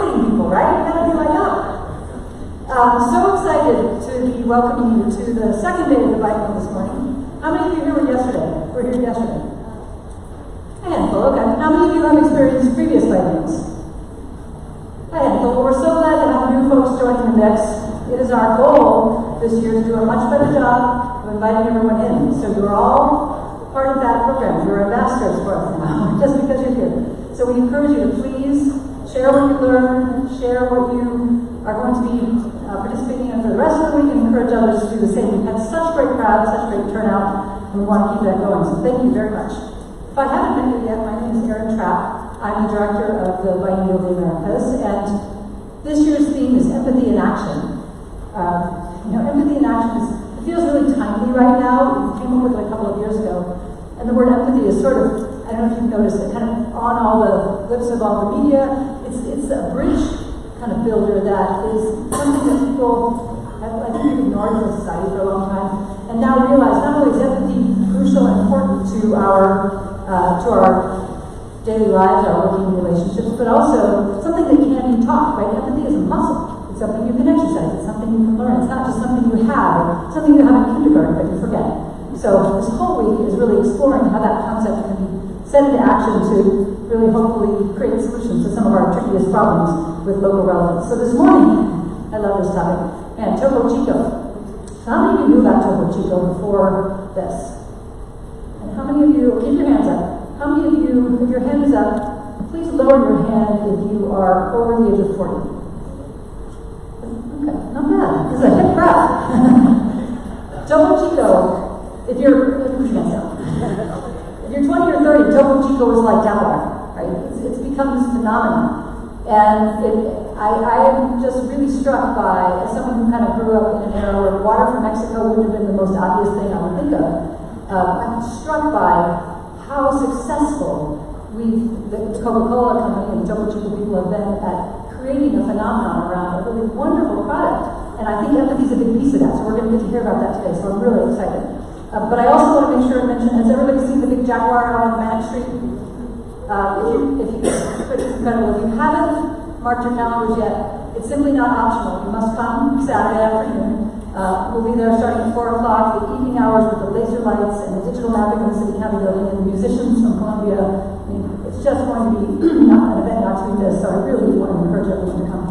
marketing people, right? You gotta be like, I'm so excited to be welcoming you to the second day of the Biennial this morning. How many of you here were yesterday? Were here yesterday? A handful, okay. How many of you have experienced previous Biennials? A handful. We're so glad to have new folks joining the mix. It is our goal this year to do a much better job of inviting everyone in. So you're all part of that program. You're ambassadors for us now, just because you're here. So we encourage you to please share what you learn, share what you are going to be participating in for the rest of the week, and encourage others to do the same. We've had such great crowds, such great turnout, and we want to keep that going. So thank you very much. If I haven't met you yet, my name is Erin Trapp. I'm the director of the Biennial of the Americas, and this year's theme is empathy in action. Empathy in action it feels really timely right now. We came up with it a couple of years ago, and the word empathy is sort of, I don't know if you've noticed it, kind of on all the lips of all the media. It's a bridge kind of builder that is something that people have, I think, ignored in society for a long time, and now realize not only is empathy crucial and important to our daily lives, our working relationships, but also something that can be taught, right? Empathy is a muscle. It's something you can exercise. It's something you can learn. It's not just something you have, or something you have in kindergarten but you forget. So this whole week is really exploring how that concept can be set into action to really hopefully create solutions to some of our trickiest problems with local relevance. So this morning, I love this topic, and Topo Chico. So how many of you knew about Topo Chico before this? And how many of you, keep your hands up. How many of you, if your hand is up, please lower your hand if you are over the age of 40. Okay, not bad. This is a hip crowd. Topo Chico, if you're 20 or 30, Topo Chico is like Delaware, right? It's become this phenomenon. And I am just really struck by, as someone who kind of grew up in an era where water from Mexico wouldn't have been the most obvious thing I would think of, I'm struck by how successful the Coca-Cola company and the Topo Chico people have been at creating a phenomenon around a really wonderful product. And I think empathy is a big piece of that, so we're going to get to hear about that today, so I'm really excited. But I also want to make sure to mention, has everybody seen the big Jaguar out on Manic Street? It's incredible. If you haven't marked your calendars yet, it's simply not optional. You must come Saturday afternoon. We'll be there starting at 4 o'clock, the evening hours with the laser lights and the digital mapping of the City County building and the musicians from Columbia. I mean, it's just going to be an event not to be missed, so I really want to encourage everyone to come.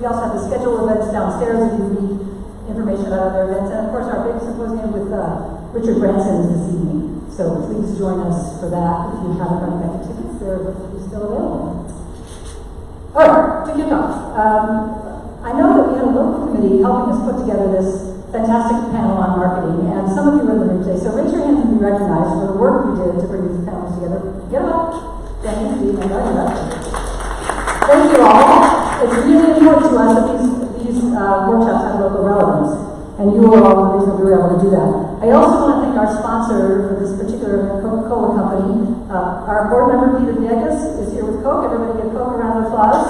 We also have the scheduled events downstairs if you need information about other events, and of course our big symposium with Richard Branson is this evening. So please join us for that. If you haven't already got the tickets, they're still available. All right, to kick off. I know that we had a local committee helping us put together this fantastic panel on marketing, and some of you are in the room today, so raise your hands and be recognized for the work you did to bring these panels together. Get up. Jenny, Steve, and thank you all. It's really important to us that these workshops have local relevance, and you are all the reason we were able to do that. I also want to thank our sponsor for this particular Coca-Cola company. Our board member, Peter Villegas, is here with Coke. Everybody give Coke a round of applause.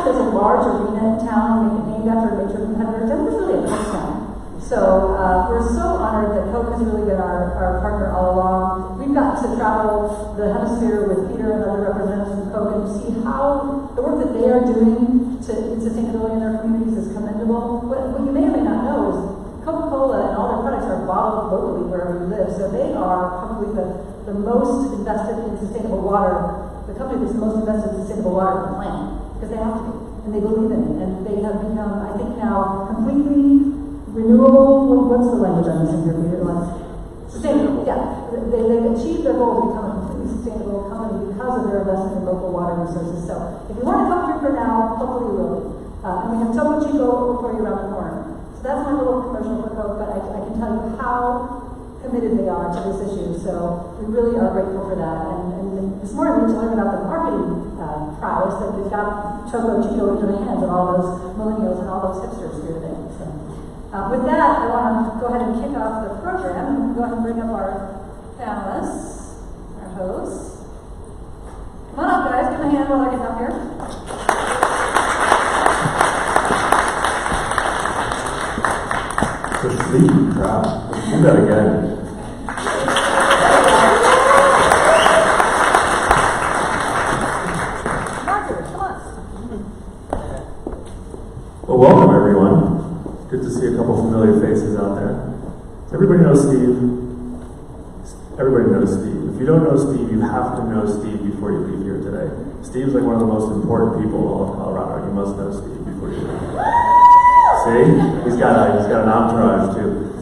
There's a large arena in town named after a major competitor. Denver's really a Coke town. So we're so honored that Coke has really been our partner all along. We've gotten to travel the hemisphere with Peter and other representatives from Coke and see how the work that they are doing in sustainability in their communities is commendable. What you may or may not know is Coca-Cola and all their products are bottled locally wherever you live. So they are probably the most invested in sustainable water, the company that's the most invested in sustainable water on the planet. Because they have to be, and they believe in it, and they have become, I think now, completely renewable. What's the language I'm using here, Peter? Sustainable, yeah. They've achieved their goal to become a completely sustainable company because of their investment in local water resources. So if you want to come through for now, hopefully you will. And we have Topo Chico for you around the corner. So that's my little commercial for Coke, but I can tell you how committed they are to this issue. So we really are grateful for that. And this morning we need to learn about the marketing prowess that they've got Topo Chico into the hands of all those millennials and all those hipsters here today. So with that, I want to go ahead and kick off the program and go ahead and bring up our panelists, our hosts. Come on up, guys. Give them a hand while they're getting up here. The sleepy crowd. Let's do that again. faces out there. Does everybody know Steve? Everybody knows Steve. If you don't know Steve, you have to know Steve before you leave here today. Steve's like one of the most important people in all of Colorado. You must know Steve before you leave. See? He's got an entourage too.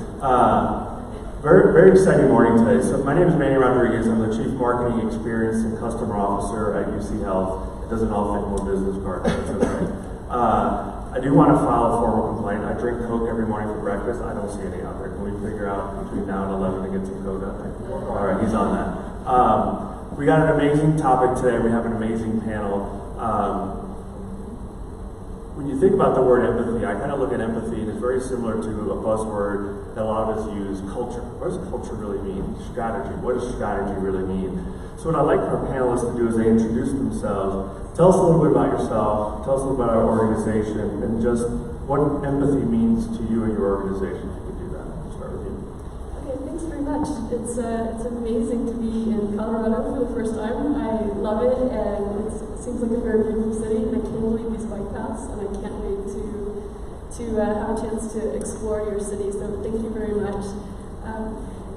Very, very exciting morning today. So my name is Manny Rodriguez. I'm the Chief Marketing Experience and Customer Officer at UC Health. It doesn't all fit in one business card, but it's okay. I do want to file a formal complaint. I drink Coke every morning for breakfast. I don't see any out there. Can we figure out between now and 11 to get some Coke out there? All right, he's on that. We got an amazing topic today. We have an amazing panel. When you think about the word empathy, I kind of look at empathy, and it's very similar to a buzzword that a lot of us use, culture. What does culture really mean? Strategy. What does strategy really mean? So what I'd like our panelists to do is they introduce themselves. Tell us a little bit about yourself. Tell us a little bit about our organization, and just what empathy means to you and your organization. If you could do that. I'll start with you. Okay, thanks very much. It's amazing to be in Colorado for the first time. I love it, and it seems like a very beautiful city, and I can't believe these bike paths, and I can't wait to have a chance to explore your city. So thank you very much.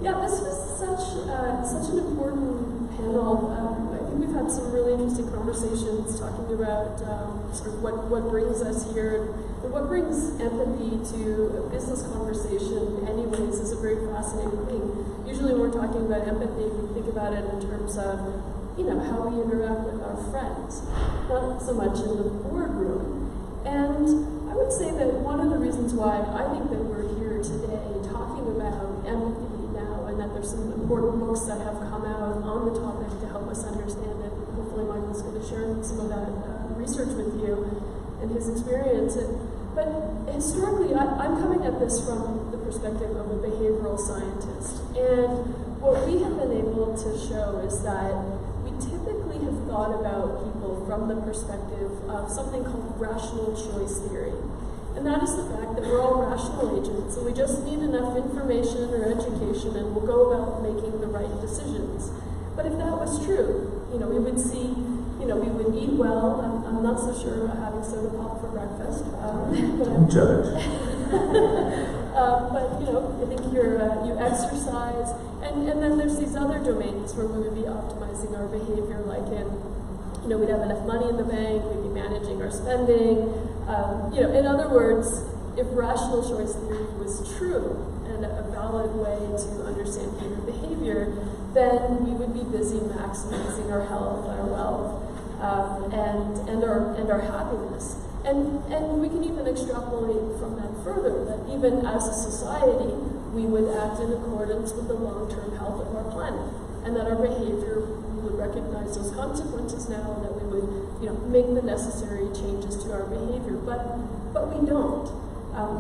Yeah, this was such an important panel. I think we've had some really interesting conversations talking about sort of what brings us here, and what brings empathy to a business conversation anyways is a very fascinating thing. Usually when we're talking about empathy, we think about it in terms of, how we interact with our friends, not so much in the boardroom. And I would say that one of the reasons why I think that we're here today talking about empathy now, and that there's some important books that have come out on the topic to help us understand it. Hopefully Michael's going to share some of that research with you and his experience. But historically, I'm coming at this from the perspective of a behavioral scientist. And what we have been able to show is that we typically have thought about people from the perspective of something called rational choice theory. And that is the fact that we're all rational agents, and we just need enough information or education, and we'll go about making the right decisions. But if that was true, we would see, we would eat well. I'm not so sure about having soda pop for breakfast. Don't judge. But I think you exercise, and then there's these other domains where we would be optimizing our behavior, like we'd have enough money in the bank, we'd be managing our spending. In other words, if rational choice theory was true and a valid way to understand human behavior, then we would be busy maximizing our health, our wealth, and our happiness. And we can even extrapolate from that further, that even as a society, we would act in accordance with the long-term health of our planet, and that our behavior, we would recognize those consequences now, and that we would, make the necessary changes to our behavior. But we don't.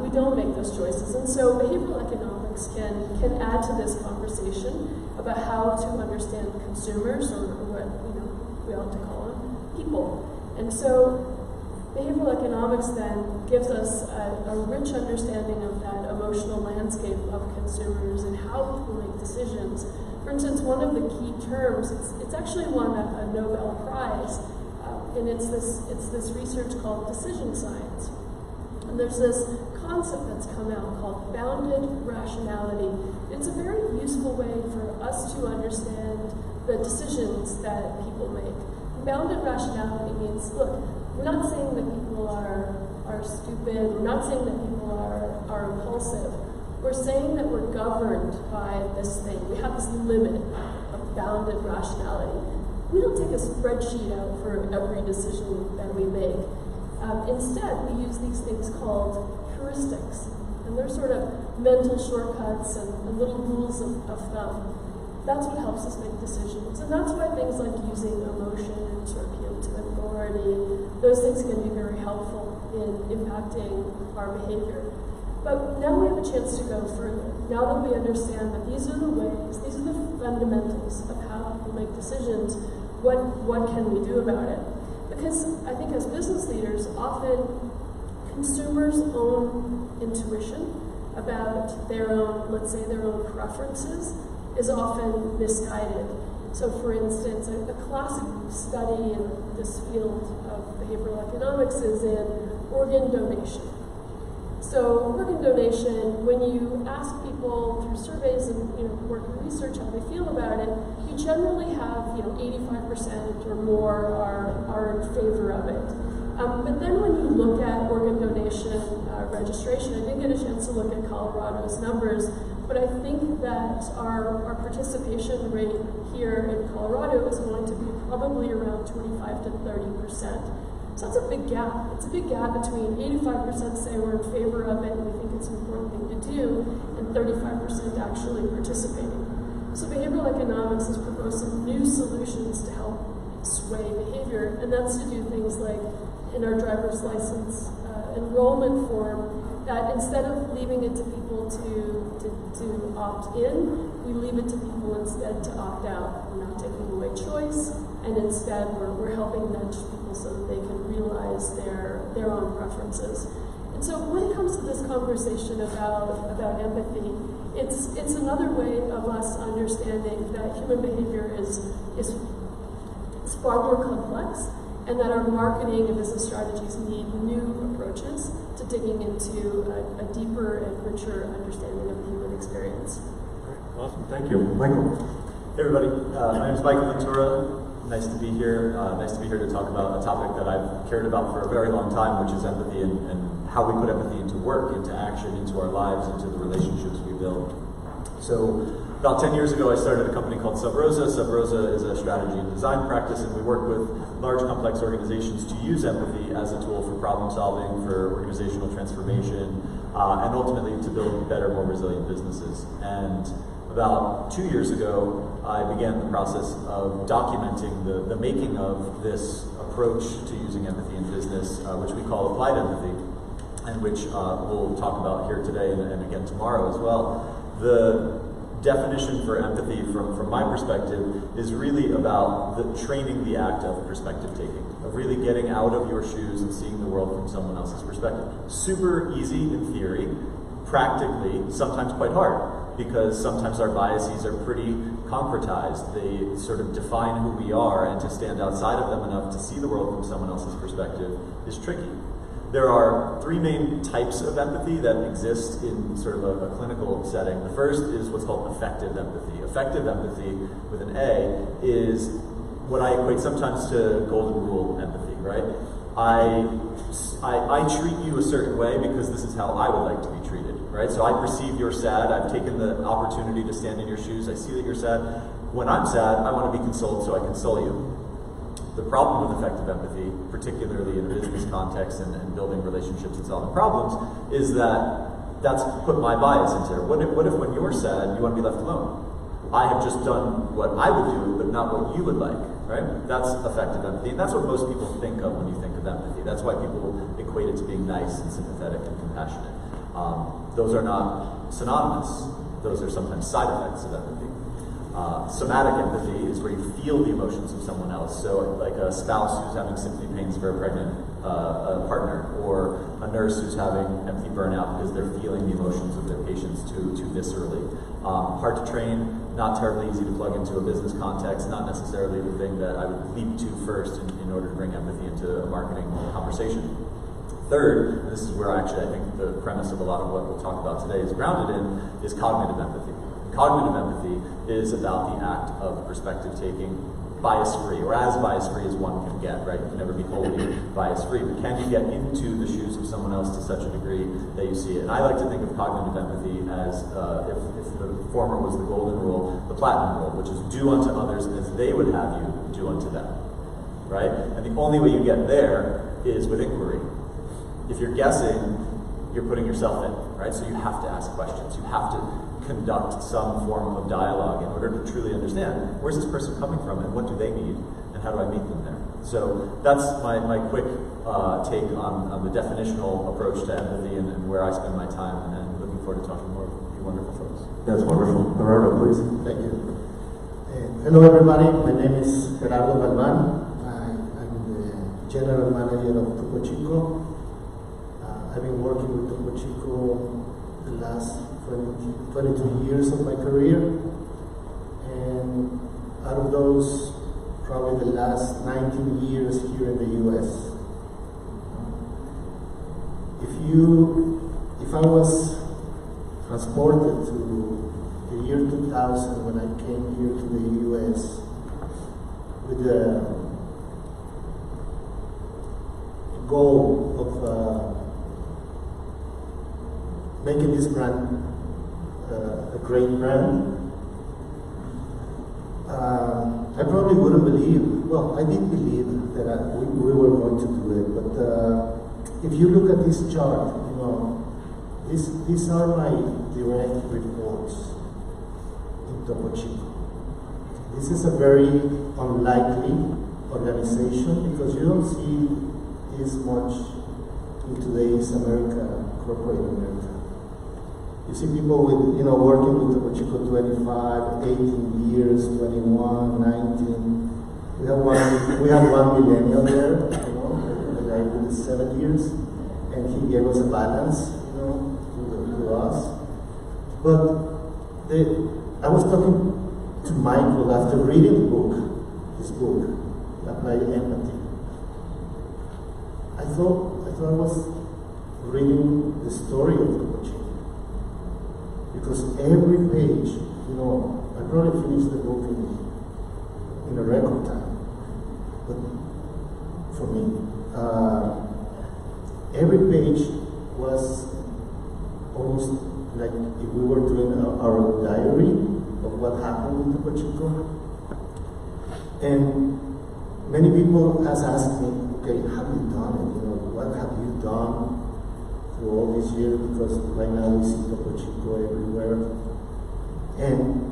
We don't make those choices. And so behavioral economics can add to this conversation about how to understand consumers, or what we ought to call them, people. And so behavioral economics then gives us a rich understanding of that emotional landscape of consumers and how people make decisions. For instance, one of the key terms, it's actually won a Nobel Prize, and it's this research called decision science. And there's this concept that's come out called bounded rationality. It's a very useful way for us to understand the decisions that people make. Bounded rationality means, look, we're not saying that people are stupid, we're not saying that people are impulsive. We're saying that we're governed by this thing. We have this limit of bounded rationality. We don't take a spreadsheet out for every decision that we make. Instead, we use these things called heuristics. And they're sort of mental shortcuts and little rules of thumb. That's what helps us make decisions. And that's why things like using emotions or appeal to authority, those things can be very helpful in impacting our behavior. But now we have a chance to go further. Now that we understand that these are the ways, these are the fundamentals of how people make decisions, what can we do about it? Because I think as business leaders, often consumers' own intuition about their own, let's say their own preferences, is often misguided. So for instance, a classic study in this field of behavioral economics is in organ donation. So organ donation, when you ask people through surveys and working research how they feel about it, you generally have 85% or more are in favor of it. But then when you look at organ donation registration, I didn't get a chance to look at Colorado's numbers, but I think that our participation rate here in Colorado is going to be probably around 25 to 30%. So that's a big gap. It's a big gap between 85% say we're in favor of it and we think it's an important thing to do, and 35% actually participating. So behavioral economics has proposed some new solutions to help sway behavior, and that's to do things like in our driver's license enrollment form, that instead of leaving it to people to opt in, we leave it to people instead to opt out. We're not taking away choice, and instead we're helping nudge people so that they can realize their own preferences. And so when it comes to this conversation about empathy, it's another way of us understanding that human behavior is far more complex, and that our marketing and business strategies need new approaches to digging into a deeper and richer understanding of the human experience. Awesome, thank you. Michael. Hey everybody, my name is Michael Ventura. Nice to be here. Nice to be here to talk about a topic that I've cared about for a very long time, which is empathy and how we put empathy into work, into action, into our lives, into the relationships we build. So about 10 years ago, I started a company called Sub Rosa. Sub Rosa is a strategy and design practice, and we work with large, complex organizations to use empathy as a tool for problem solving, for organizational transformation, and ultimately to build better, more resilient businesses. And about 2 years ago, I began the process of documenting the making of this approach to using empathy in business, which we call applied empathy, and which we'll talk about here today and again tomorrow as well. The definition for empathy from my perspective is really about training the act of perspective taking, of really getting out of your shoes and seeing the world from someone else's perspective. Super easy in theory, practically sometimes quite hard, because sometimes our biases are pretty concretized. They sort of define who we are, and to stand outside of them enough to see the world from someone else's perspective is tricky. There are three main types of empathy that exist in sort of a clinical setting. The first is what's called effective empathy. Effective empathy, with an A, is what I equate sometimes to golden rule empathy, right? I treat you a certain way because this is how I would like to be treated, right? So I perceive you're sad. I've taken the opportunity to stand in your shoes. I see that you're sad. When I'm sad, I want to be consoled, so I console you. The problem with effective empathy, particularly in a business context and building relationships and solving problems, is that that's put my bias into it. What if when you're sad, you want to be left alone? I have just done what I would do, but not what you would like, right? That's effective empathy, and that's what most people think of when you think of empathy. That's why people equate it to being nice and sympathetic and compassionate. Those are not synonymous. Those are sometimes side effects of empathy. Somatic empathy is where you feel the emotions of someone else. So like a spouse who's having sympathy pains for a pregnant partner, or a nurse who's having empathy burnout because they're feeling the emotions of their patients too viscerally. Hard to train, not terribly easy to plug into a business context, not necessarily the thing that I would leap to first in order to bring empathy into a marketing conversation. Third, and this is where actually I think the premise of a lot of what we'll talk about today is grounded in, is cognitive empathy. Cognitive empathy is about the act of perspective taking, bias-free, or as bias-free as one can get, right? You can never be wholly bias-free, but can you get into the shoes of someone else to such a degree that you see it? And I like to think of cognitive empathy as, if the former was the golden rule, the platinum rule, which is do unto others as they would have you do unto them, right? And the only way you get there is with inquiry. If you're guessing, you're putting yourself in, right? So you have to ask questions. You have to conduct some form of dialogue in order to truly understand where's this person coming from and what do they need and how do I meet them there. So that's my quick take on the definitional approach to empathy and where I spend my time, and looking forward to talking more with you wonderful folks. That's wonderful. Gerardo, please. Thank you. Hello everybody, my name is Gerardo Galvan. I'm the General Manager of Topo Chico. I've been working with Topo Chico the last 22 years of my career, and out of those, probably the last 19 years here in the U.S. If if I was transported to the year 2000 when I came here to the US with the goal of making this brand a great brand, I probably wouldn't believe, well, I did believe that we were going to do it, but if you look at this chart, you know, these are my direct reports in Topo Chico. This is a very unlikely organization because you don't see this much in today's America, corporate America. You see people with, you know, working with Topo Chico 25, 18 years, 21, 19. We have one millennial there, you know, the guy with the 7 years, and he gave us a balance, you know, to us. But I was talking to Michael after reading his book, Applied Empathy. I thought I was reading the story of Topo Chico. Because every page, you know, I probably finished the book in a record time. But for me, every page was almost like if we were doing our diary of what happened with Topo Chico. And many people has asked me, okay, have you done it? You know, what have you done through all these years? Because right now we see Topo Chico everywhere. And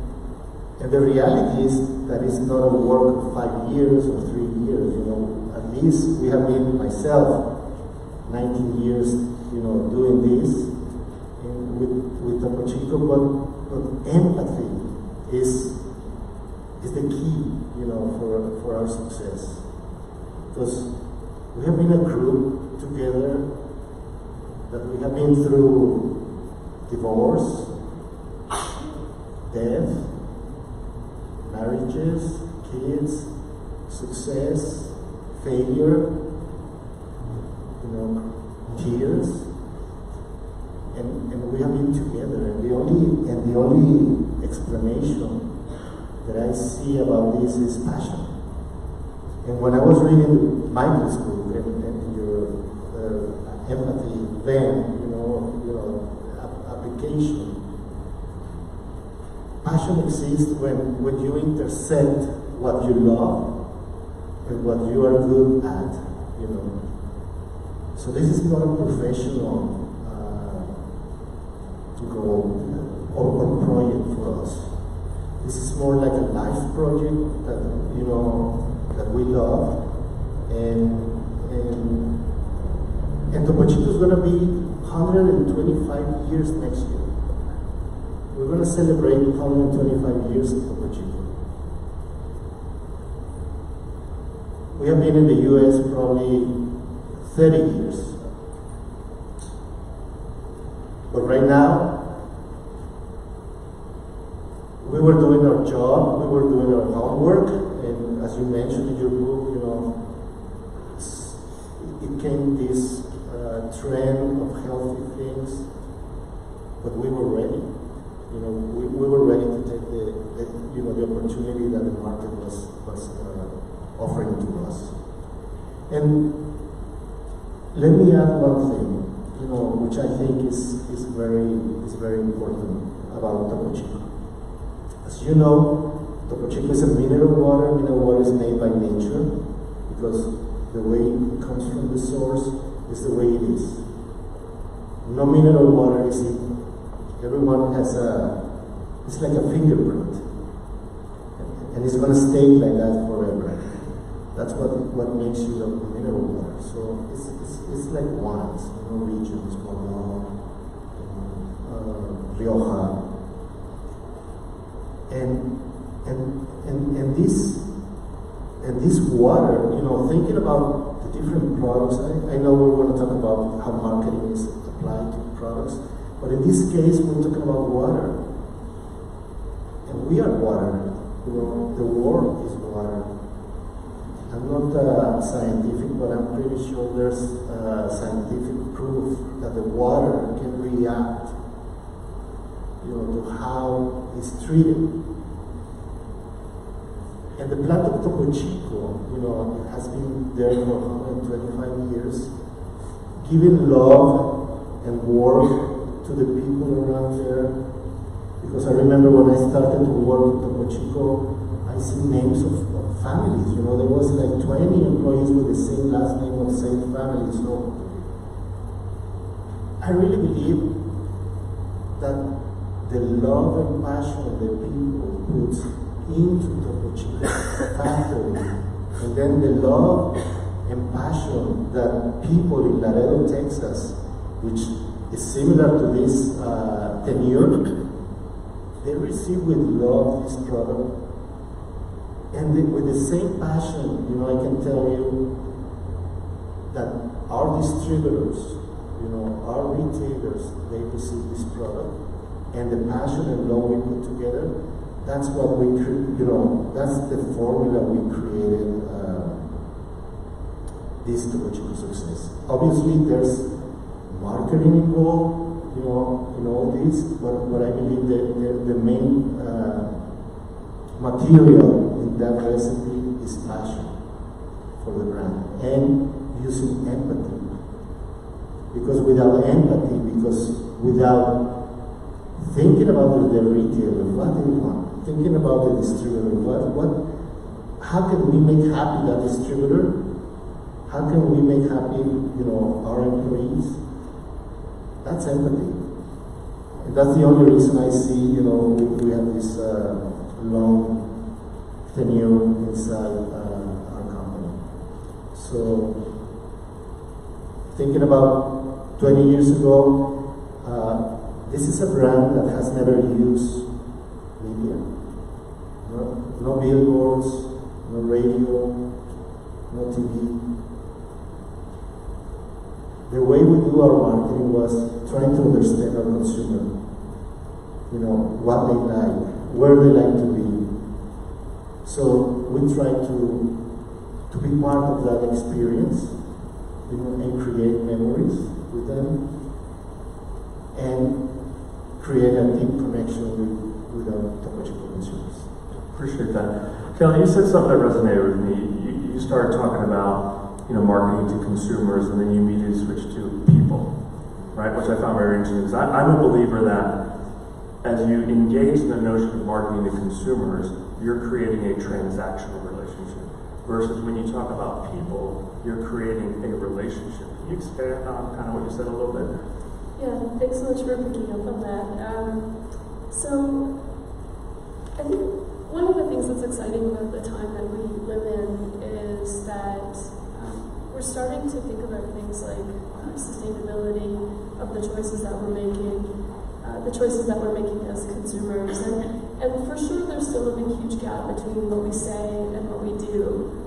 the reality is that it's not a work of 5 years or 3 years, you know. At least we have been, myself, 19 years, you know, doing this with Topo Chico, but empathy is the key, you know, for our success. Because we have been a group together that we have been through divorce, death, marriages, kids, success, failure, you know, tears, and we have been together. And the only explanation that I see about this is passion. And when I was reading Michael's book and your empathy, then you know, application. Passion exists when you intersect what you love and what you are good at, you know. So this is not a professional goal or project for us. This is more like a life project that, you know, that we love, and Topo Chico is going to be 125 years next year. We're going to celebrate 125 years of Topo Chico. We have been in the US probably 30 years. But right now, we were doing our job, we were doing our homework, and as you mentioned in your book, you know, it came this trend of healthy things, but we were ready. You know, we were ready to take the opportunity that the market was offering to us. And let me add one thing, you know, which I think is very important about Topo Chico. As you know, Topo Chico is a mineral water. Mineral water is made by nature because the way it comes from the source is the way it is. No mineral water is equal. Everyone has it's like a fingerprint. And it's going to stay like that forever. That's what makes you a mineral water. So it's like wines, you know, regions, Bordeaux, Rioja. And this water, you know, thinking about the different products, I know we're going to talk about how marketing is applied to products, but in this case, we're talking about water. And we are water. You know, the world is water. I'm not scientific, but I'm pretty sure there's scientific proof that the water can react, to how it's treated. And the plant of Topo Chico, it has been there for 125 years, giving love and work to the people around there. Because I remember when I started to work with Topo Chico, I see names of families. There was like 20 employees with the same last name of same family. So I really believe that the love and passion the people put into Topo Chico factory, and then the love and passion that people in Laredo, Texas, which is similar to this tenure, they receive with love this product. And with the same passion, I can tell you that our distributors, our retailers, they receive this product. And the passion and love we put together, that's what we, that's the formula we created this Topo Chico success. Obviously, there's marketing involved, in all this, but I believe the main material in that recipe is passion for the brand and using empathy. Because without empathy, without thinking about the retailer, what they want, thinking about the distributor, how can we make happy that distributor? How can we make happy, our employees? That's empathy. And that's the only reason I see, we have this long tenure inside our company. So, thinking about 20 years ago, this is a brand that has never used media. No billboards, no radio, no TV. The way we do our marketing was trying to understand our consumer. What they like, where they like to be. So we try to be part of that experience, and create memories with them, and create a deep connection with our Topo Chico consumers. Appreciate that. Kelly, you said something that resonated with me. You started talking about marketing to consumers, and then you immediately switched to people, right? Which I found very interesting. Because I'm a believer that as you engage in the notion of marketing to consumers, you're creating a transactional relationship. Versus when you talk about people, you're creating a relationship. Can you expand on kind of what you said a little bit? Yeah, thanks so much for picking up on that. So, I think one of the things that's exciting about the time that we live in is that we're starting to think about things like sustainability of the choices that we're making, as consumers. And for sure, there's still a big, huge gap between what we say and what we do.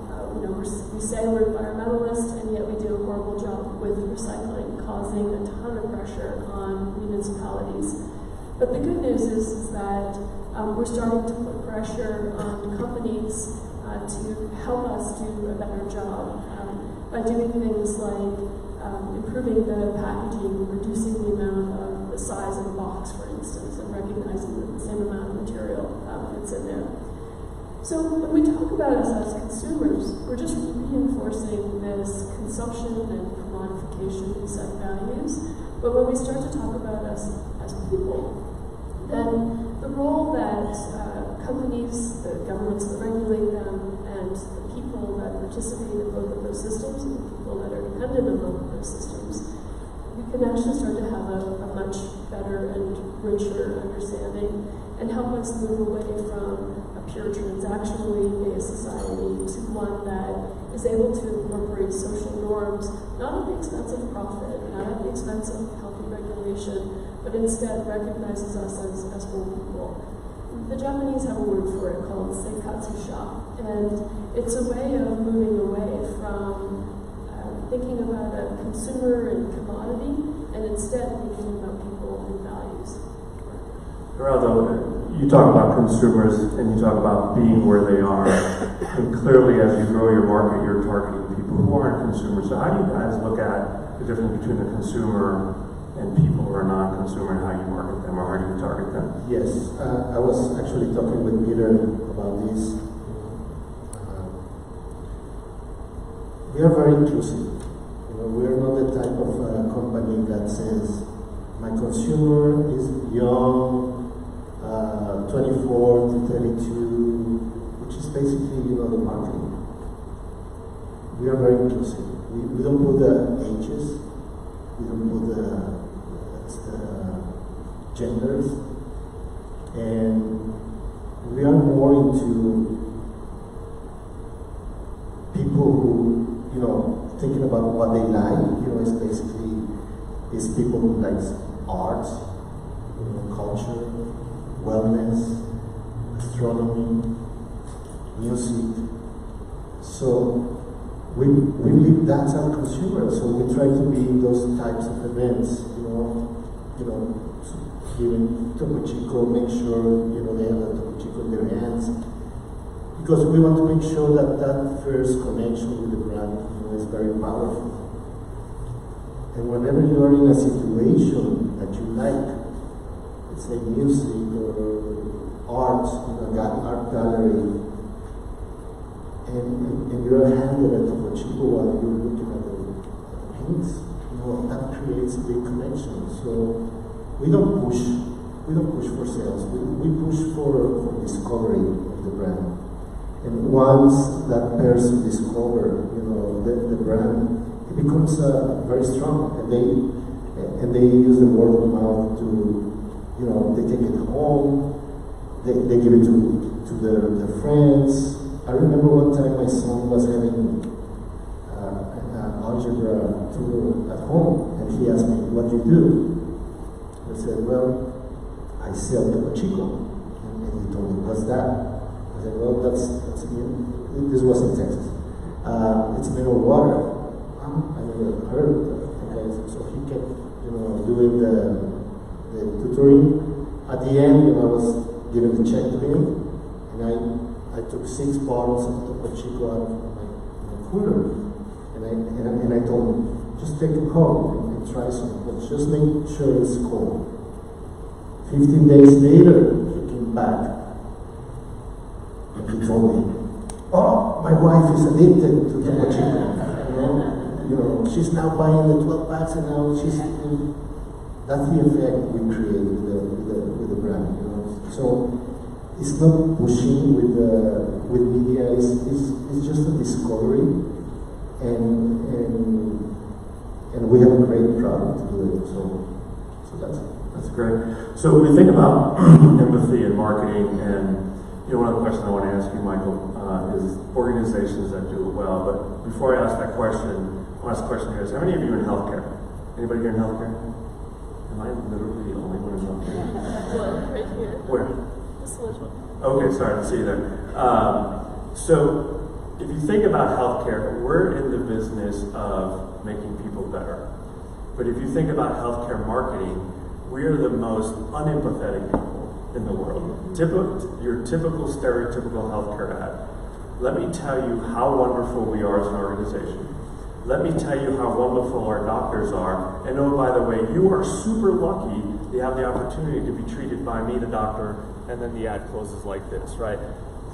We say we're environmentalists, and yet we do a horrible job with recycling, causing a ton of pressure on municipalities. But the good news is that we're starting to put pressure on companies to help us do a better job by doing things like improving the packaging, reducing the size of a box, for instance, and recognizing that the same amount of material fits in there. So when we talk about us as consumers, we're just reinforcing this consumption and commodification set values. But when we start to talk about us as people, then the role that companies, the governments that regulate them, and the people that participate in both of those systems, and the people that are dependent on both of those systems, we can actually start to have a much better and richer understanding and help us move away from a pure transactionally based society to one that is able to incorporate social norms, not at the expense of profit, not at the expense of healthy regulation, but instead recognizes us as whole people. The Japanese have a word for it called seikatsusha, and it's a way of moving away from thinking about a consumer and commodity, and instead thinking about people and values. Geraldo, you talk about consumers and you talk about being where they are, and clearly as you grow your market, you're targeting people who aren't consumers. So how do you guys look at the difference between the consumer and people who are non-consumer and how you market them or how do you target them? Yes, I was actually talking with Peter about this. We are very inclusive. We are not the type of company that says my consumer is young, 24 to 32, which is basically the marketing. We are very inclusive. We don't put the ages, we don't put the genders, and we are more into people who thinking about what they like. It's basically people who like art, culture, wellness, astronomy, music. So we believe that's our consumer. So we try to be in those types of events. Even Topo Chico, make sure they have a Topo Chico in their hands, because we want to make sure that first connection with the brand is very powerful. And whenever you are in a situation that you like, let's say music or art, art gallery, and you are handed a Topo Chico while you're looking at the paints, that creates a big connection. So we don't push for sales. We push for discovery of the brand. And once that person discovers, the brand, it becomes very strong. And they use the word of mouth to, they take it home. They give it to their friends. I remember one time my son was having an algebra tour at home, and he asked me, "What do you do?" I said, "Well, I sell Topo Chico." And he told me, "What's that?" I said, "Well, that's this was in Texas. It's mineral water." I never heard of that. Okay, so he kept, doing the tutoring. At the end, I was giving the check to him, and I took 6 bottles of Topo Chico out of my cooler, and I told him, just take it home and try some, but just make sure it's cold. 15 days later, he came back, and he told me, "Oh, my wife is addicted to Topo Chico. She's now buying the 12 packs, and now she's." That's the effect we create with the brand. So it's not pushing with media. It's just a discovery, and we have a great product to do it. So that's great. So when we think about empathy and marketing, and one of the questions I want to ask you, Michael, is organizations that do it well. But before I ask that question, I'll ask a question here: is how many of you are in healthcare? Anybody here in healthcare? Am I literally the only one in healthcare? One right here. Where? This one. Okay, sorry, I see you there. So, if you think about healthcare, we're in the business of making people better. But if you think about healthcare marketing, we are the most unempathetic people in the world. Your typical stereotypical healthcare ad. Let me tell you how wonderful we are as an organization. Let me tell you how wonderful our doctors are. And oh, by the way, you are super lucky to have the opportunity to be treated by me, the doctor, and then the ad closes like this, right?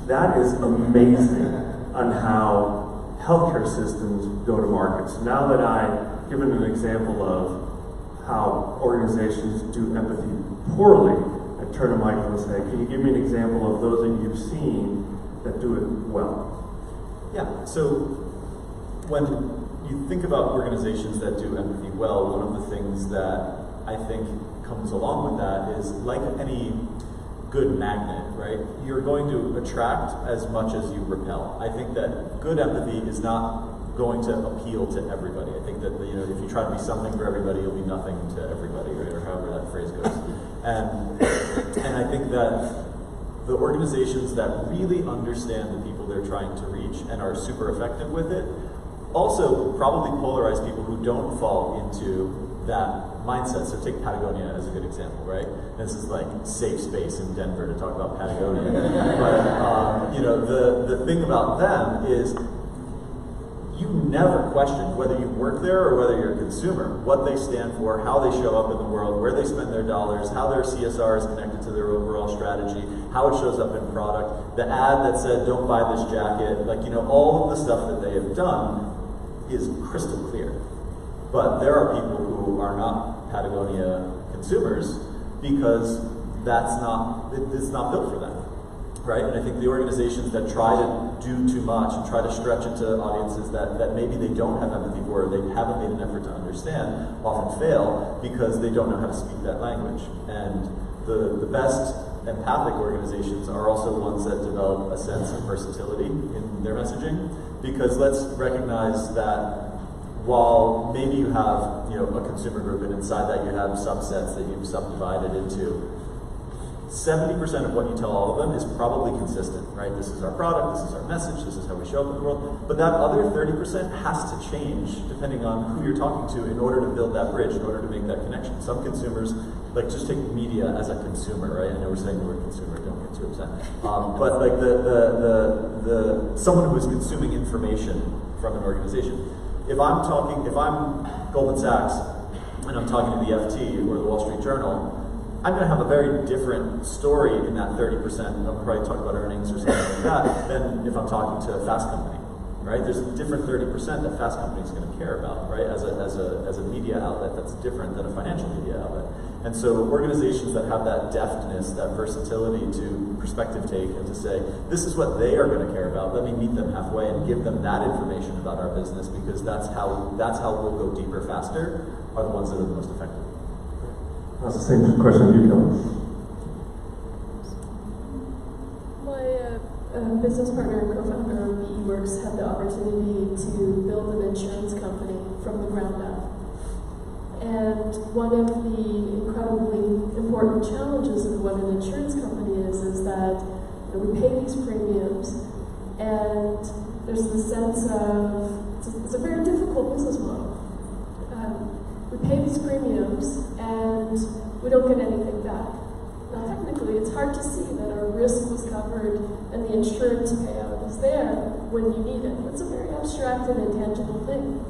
That is amazing on how healthcare systems go to market. So now that I've given an example of how organizations do empathy poorly, I turn to Michael and say, can you give me an example of those that you've seen that do it well? Yeah, so when you think about organizations that do empathy well, one of the things that I think comes along with that is, like any good magnet, right? You're going to attract as much as you repel. I think that good empathy is not going to appeal to everybody. I think that if you try to be something for everybody, you'll be nothing to everybody, right? Or however that phrase goes. And I think that the organizations that really understand the people they're trying to reach and are super effective with it also probably polarize people who don't fall into that mindset. So take Patagonia as a good example, right? This is like safe space in Denver to talk about Patagonia. But the thing about them is you never question whether you work there or whether you're a consumer, what they stand for, how they show up in the world, where they spend their dollars, how their CSR is connected to their overall strategy, how it shows up in product. The ad that said, don't buy this jacket, like, you know, all of the stuff that they have done is crystal clear. But there are people who are not Patagonia consumers because it's not built for them. Right? And I think the organizations that try to do too much and try to stretch it to audiences that maybe they don't have empathy for, or they haven't made an effort to understand, often fail because they don't know how to speak that language. And the best empathic organizations are also ones that develop a sense of versatility in their messaging, because let's recognize that while maybe you have, you know, a consumer group and inside that you have subsets that you've subdivided into, 70% of what you tell all of them is probably consistent, right? This is our product, this is our message, this is how we show up in the world. But that other 30% has to change depending on who you're talking to in order to build that bridge, in order to make that connection. Some consumers, like, just take media as a consumer, right? I know we're saying the word consumer, don't get too upset. But like the someone who is consuming information from an organization. If I'm Goldman Sachs and I'm talking to the FT or the Wall Street Journal, I'm going to have a very different story in that 30%. I'll probably talk about earnings or something like that than if I'm talking to a fast company, right? There's a different 30% that fast company is going to care about, right? As a media outlet that's different than a financial media outlet. And so organizations that have that deftness, that versatility to perspective take and to say, this is what they are going to care about, let me meet them halfway and give them that information about our business, because that's how we'll go deeper faster, are the ones that are the most effective. That's the same question you, Kelly. My business partner and co-founder of BEworks had the opportunity to build an insurance company from the ground up. And one of the incredibly important challenges of what an insurance company is that, you know, we pay these premiums, and there's the sense of it's a very difficult business model. We pay these premiums and we don't get anything back. Now, technically, it's hard to see that our risk was covered and the insurance payout is there when you need it. It's a very abstract and intangible thing.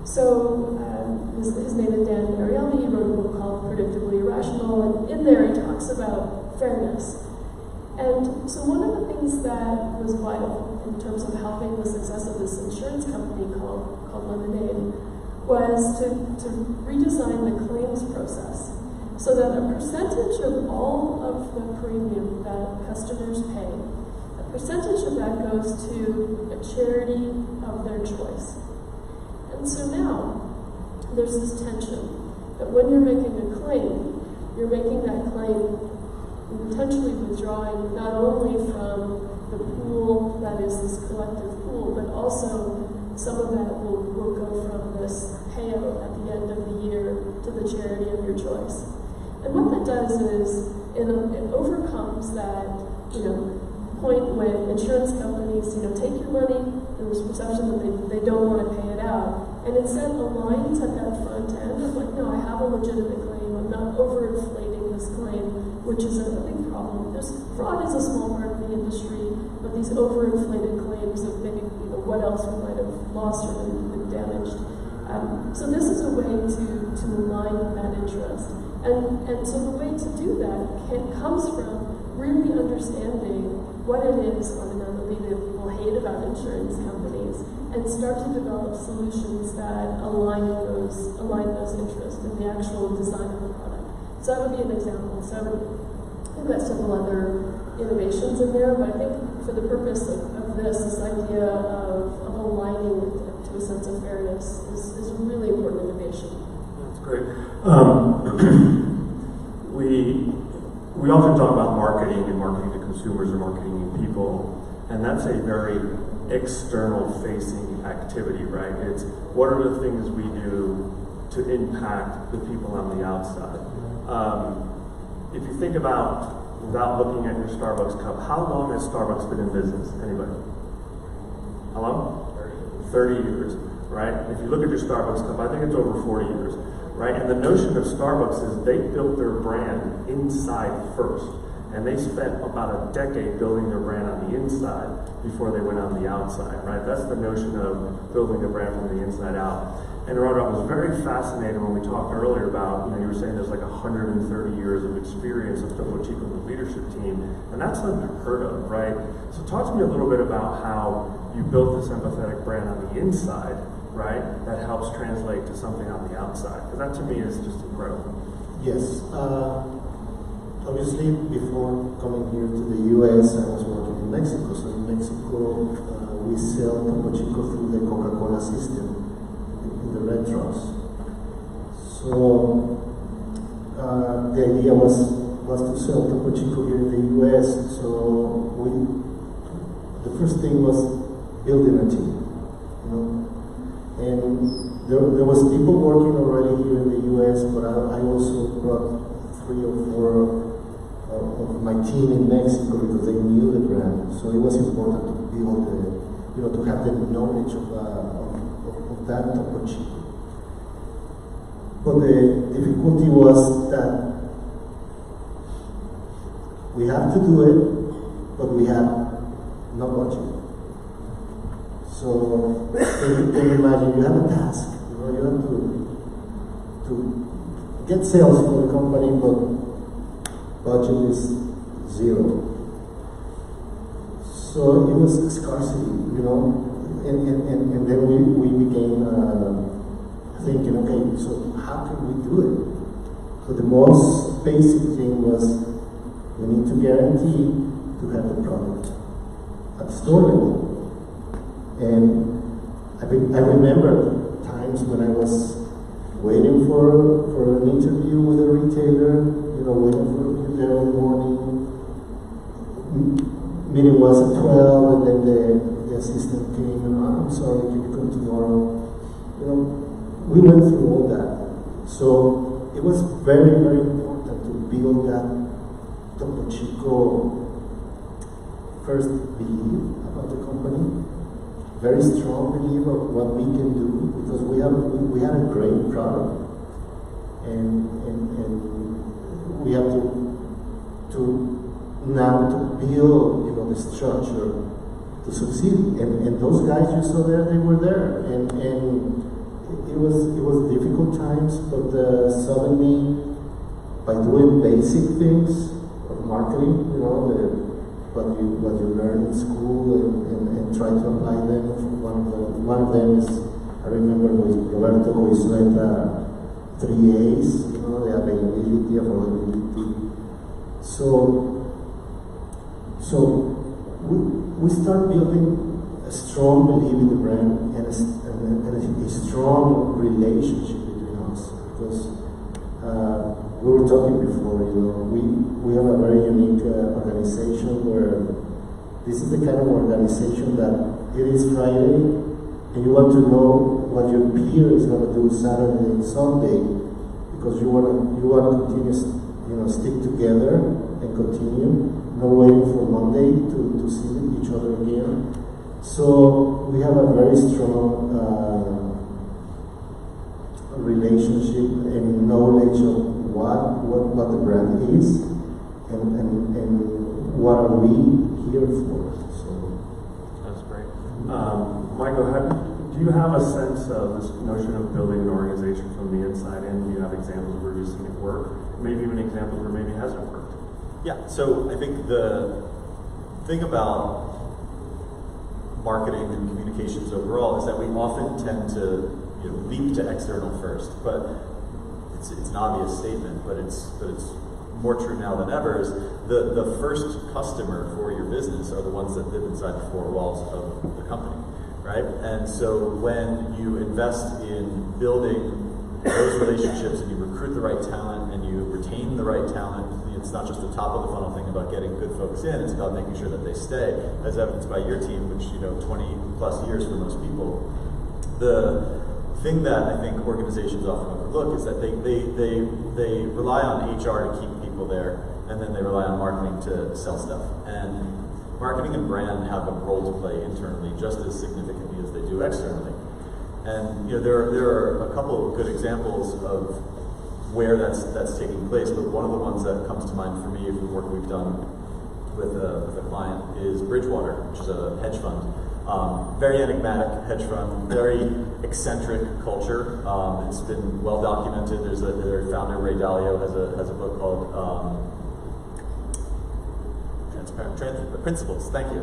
So, his name is Dan Ariely. He wrote a book called Predictably Irrational, and in there he talks about fairness. And so one of the things that was vital in terms of helping the success of this insurance company called Lemonade was to redesign the claims process so that a percentage of all of the premium that customers pay, a percentage of that goes to a charity of their choice. And so now there's this tension that when you're making a claim, you're making that claim potentially withdrawing not only from the pool that is this collective pool, but also some of that will go from this payout at the end of the year to the charity of your choice. And what that does is it overcomes that, you know, point when insurance companies, you know, take your money, there was perception that they don't want to pay it out, and instead aligns at that front end of like, no, I have a legitimate claim, I'm not overinflating this claim, which is a big problem. Fraud is a small part of the industry, but these overinflated claims of maybe, you know, what else we might have lost or been damaged. So this is a way to align that interest. And so the way to do that comes from really understanding what it is fundamentally that people hate about insurance companies and start to develop solutions that align those interests in the actual design of the product. So that would be an example. So I've got several other innovations in there, but I think for the purpose of this idea of aligning to a sense of fairness is a really important innovation. That's great. We often talk about marketing and marketing to consumers or marketing to people, and that's a very external facing activity, right? It's what are the things we do to impact the people on the outside. If you think about, without looking at your Starbucks cup, how long has Starbucks been in business? Anybody? How long? 30 years, right? If you look at your Starbucks cup, I think it's over 40 years, right? And the notion of Starbucks is they built their brand inside first. And they spent about a decade building their brand on the inside before they went on the outside, right? That's the notion of building a brand from the inside out. And Rodolfo, I was very fascinated when we talked earlier about, you were saying there's like 130 years of experience of Topo Chico and the leadership team, and that's unheard of, right? So talk to me a little bit about how you built this empathetic brand on the inside, right? That helps translate to something on the outside, because that to me is just incredible. Yes. Obviously, before coming here to the US, I was working in Mexico. So in Mexico, we sell Topo Chico through the Coca-Cola system in the red trucks. So the idea was to sell Topo Chico here in the US. So the first thing was building a team, and there was people working already here in the US, but I also brought 3 or 4 of my team in Mexico because they knew the brand. So it was important to build to have the knowledge of that Topo Chico. But the difficulty was that we have to do it, but we have no budget. So can you imagine, you have a task, you have to get sales for the company, but budget is 0. So it was scarcity, and then we began thinking, okay, so how can we do it? So the most basic thing was we need to guarantee to have the product at the store level. And I remember times when I was waiting for an interview with a retailer, waiting for there in the morning. Meeting was at 12, and then the assistant came, and I'm sorry, can you come tomorrow? We went through all that. So it was very, very important to build that Topo Chico first belief about the company, very strong belief of what we can do, because we had a great product, and we have to now to build the structure to succeed. And those guys you saw there, they were there, and it was difficult times, but suddenly by doing basic things of marketing, what you learn in school and try to apply them. One of them is, I remember with Roberto Goizueta, 3 A's, the availability, affordability. So we start building a strong belief in the brand and a strong relationship between us, because we were talking before, we have a very unique organization where this is the kind of organization that it is Friday and you want to know what your peer is going to do Saturday and Sunday, because you want to continue, stick together and continue, not waiting for Monday to see each other again. So we have a very strong relationship and knowledge of what the brand is and what are we here for. So that's great. Michael, do you have a sense of this notion of building an organization from the inside in? Do you have examples where you've seen it work? Maybe even examples where maybe it hasn't worked? Yeah, so I think the thing about marketing and communications overall is that we often tend to leap to external first, but it's an obvious statement, but it's more true now than ever, is the first customer for your business are the ones that live inside the 4 walls of the company, right? And so when you invest in building those relationships and you recruit the right talent and you retain the right talent, it's not just the top of the funnel thing about getting good folks in, it's about making sure that they stay, as evidenced by your team, which 20 plus years for most people. The thing that I think organizations often overlook is that they rely on HR to keep people there, and then they rely on marketing to sell stuff. And marketing and brand have a role to play internally just as significantly as they do externally. And there are a couple of good examples of where that's taking place, but one of the ones that comes to mind for me from work we've done with a client is Bridgewater, which is a hedge fund. Very enigmatic hedge fund, very eccentric culture. It's been well documented. Their founder, Ray Dalio, has a book called Principles. Thank you.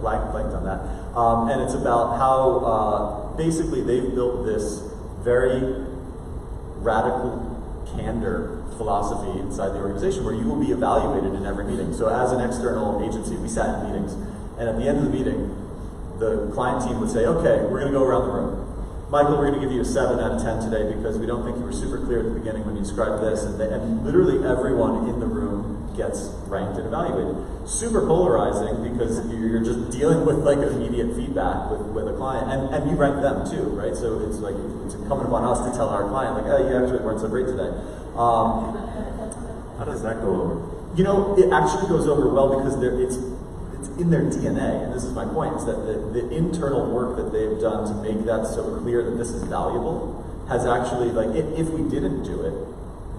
Blanked on that. And it's about how basically they've built this very radical candor philosophy inside the organization where you will be evaluated in every meeting. So as an external agency, we sat in meetings, and at the end of the meeting, the client team would say, okay, we're going to go around the room. Michael, we're going to give you a 7 out of 10 today because we don't think you were super clear at the beginning when you described this. And literally everyone in the room gets ranked and evaluated. Super polarizing because you're just dealing with like immediate feedback with a client, and you rank them too, right? So it's like it's incumbent upon us to tell our client, like, oh, you actually weren't so great today. How does that go over? You know, it actually goes over well because it's in their DNA, and this is my point, is that the internal work that they've done to make that so clear that this is valuable has actually, like, if we didn't do it,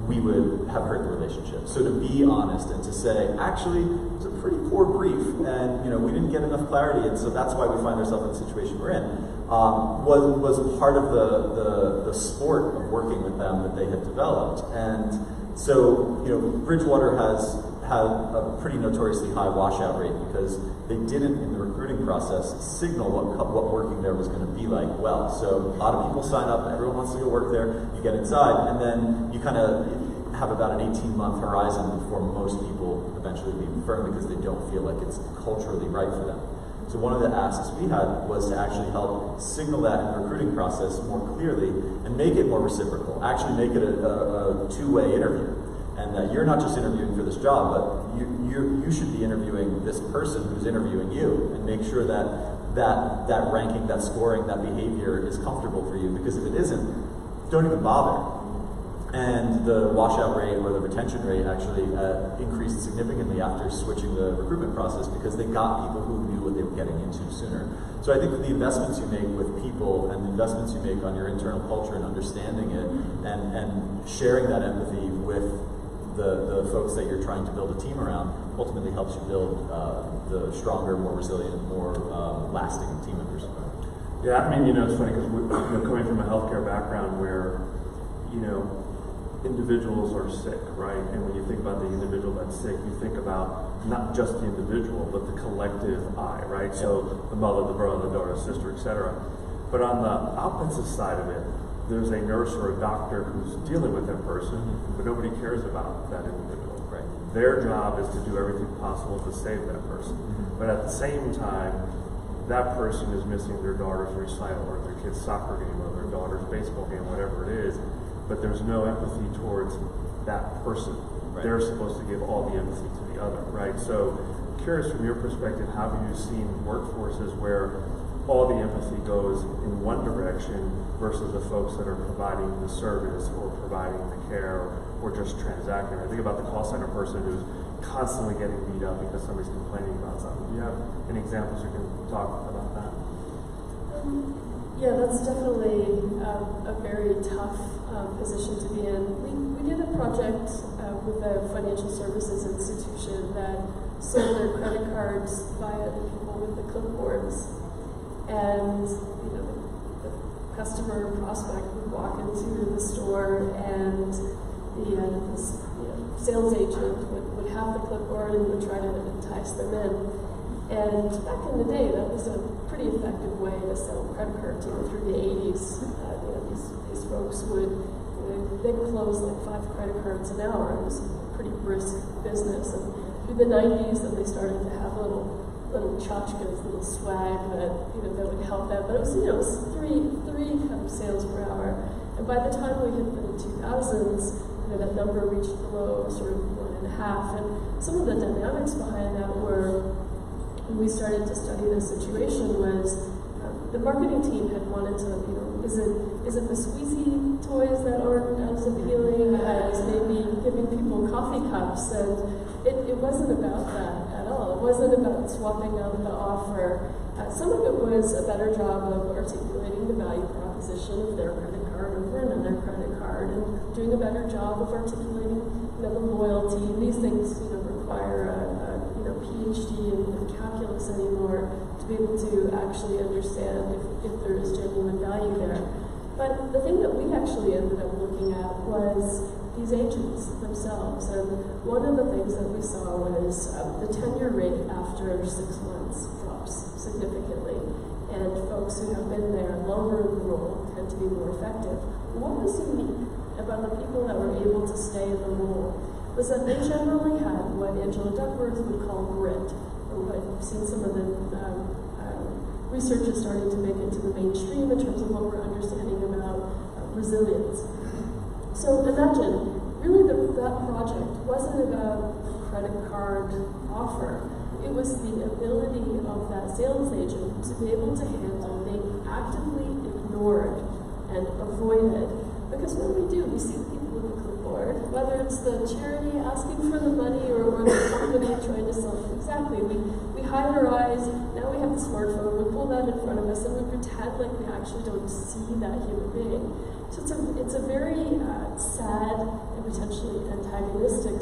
we would have hurt the relationship. So to be honest and to say, actually, it was a pretty poor brief, and we didn't get enough clarity, and so that's why we find ourselves in the situation we're in, was part of the sport of working with them that they had developed. And so, Bridgewater has had a pretty notoriously high washout rate because they didn't, in the recruiting process, signal what working there was going to be like well. So a lot of people sign up, everyone wants to go work there, you get inside, and then you kind of have about an 18-month horizon before most people eventually leave the firm because they don't feel like it's culturally right for them. So one of the asks we had was to actually help signal that in the recruiting process more clearly and make it more reciprocal, actually make it a two-way interview. And that you're not just interviewing for this job, but you should be interviewing this person who's interviewing you, and make sure that ranking, that scoring, that behavior is comfortable for you. Because if it isn't, don't even bother. And the washout rate or the retention rate actually increased significantly after switching the recruitment process because they got people who knew what they were getting into sooner. So I think that the investments you make with people and the investments you make on your internal culture and understanding it and sharing that empathy with the folks that you're trying to build a team around ultimately helps you build the stronger, more resilient, more lasting team members. Yeah, I mean, it's funny because coming from a healthcare background where, individuals are sick, right? And when you think about the individual that's sick, you think about not just the individual, but the collective I, right? Yeah. So the mother, the brother, the daughter, the sister, etc. But on the opposite side of it, there's a nurse or a doctor who's dealing with that person, but nobody cares about that individual. Right. Their job is to do everything possible to save that person. But at the same time, that person is missing their daughter's recital or their kid's soccer game or their daughter's baseball game, whatever it is, but there's no empathy towards that person. Right. They're supposed to give all the empathy to the other, right? So curious from your perspective, have you seen workforces where all the empathy goes in one direction versus the folks that are providing the service or providing the care or just transacting? I think about the call center person who's constantly getting beat up because somebody's complaining about something. Do you have any examples you can talk about that? Yeah, that's definitely a very tough position to be in. We did a project with a financial services institution that sold their credit cards via the people with the clipboards. And the customer prospect would walk into the store, and the sales agent would have the clipboard and would try to entice them in. And back in the day, that was a pretty effective way to sell credit cards. Through the 80s, these folks they'd close like 5 credit cards an hour. It was a pretty brisk business. And through the 90s, then they started to have little tchotchkes, little swag that that would help them. But it was three kind of sales per hour. And by the time we hit the 2000s, that number reached below sort of 1.5. And some of the dynamics behind that were, when we started to study the situation, was the marketing team had wanted to, is it the squeezy toys that aren't as appealing as maybe giving people coffee cups? And it wasn't about that at all. It wasn't about swapping out the offer. Some of it was a better job of articulating the value proposition acquisition of their credit card over another credit card, and doing a better job of articulating, the loyalty. These things, require a PhD in calculus anymore to be able to actually understand if there is genuine value there. But the thing that we actually ended up looking at was these agents themselves, and one of the things that we saw was the tenure rate after 6 months drops significantly, and folks who have been there longer in the role tend to be more effective. What was unique about the people that were able to stay in the role was that they generally had what Angela Duckworth would call grit, or what I've seen some of the research is starting to make into the mainstream in terms of what we're understanding about resilience. So imagine, really that project wasn't about a credit card offer. It was the ability of that sales agent to be able to handle being actively ignored and avoided. Because what do? We see people with a clipboard, whether it's the charity asking for the money or the company trying to sell it. Exactly. We hide our eyes. Now we have the smartphone. We pull that in front of us and we pretend like we actually don't see that human being. So it's a very sad and potentially antagonistic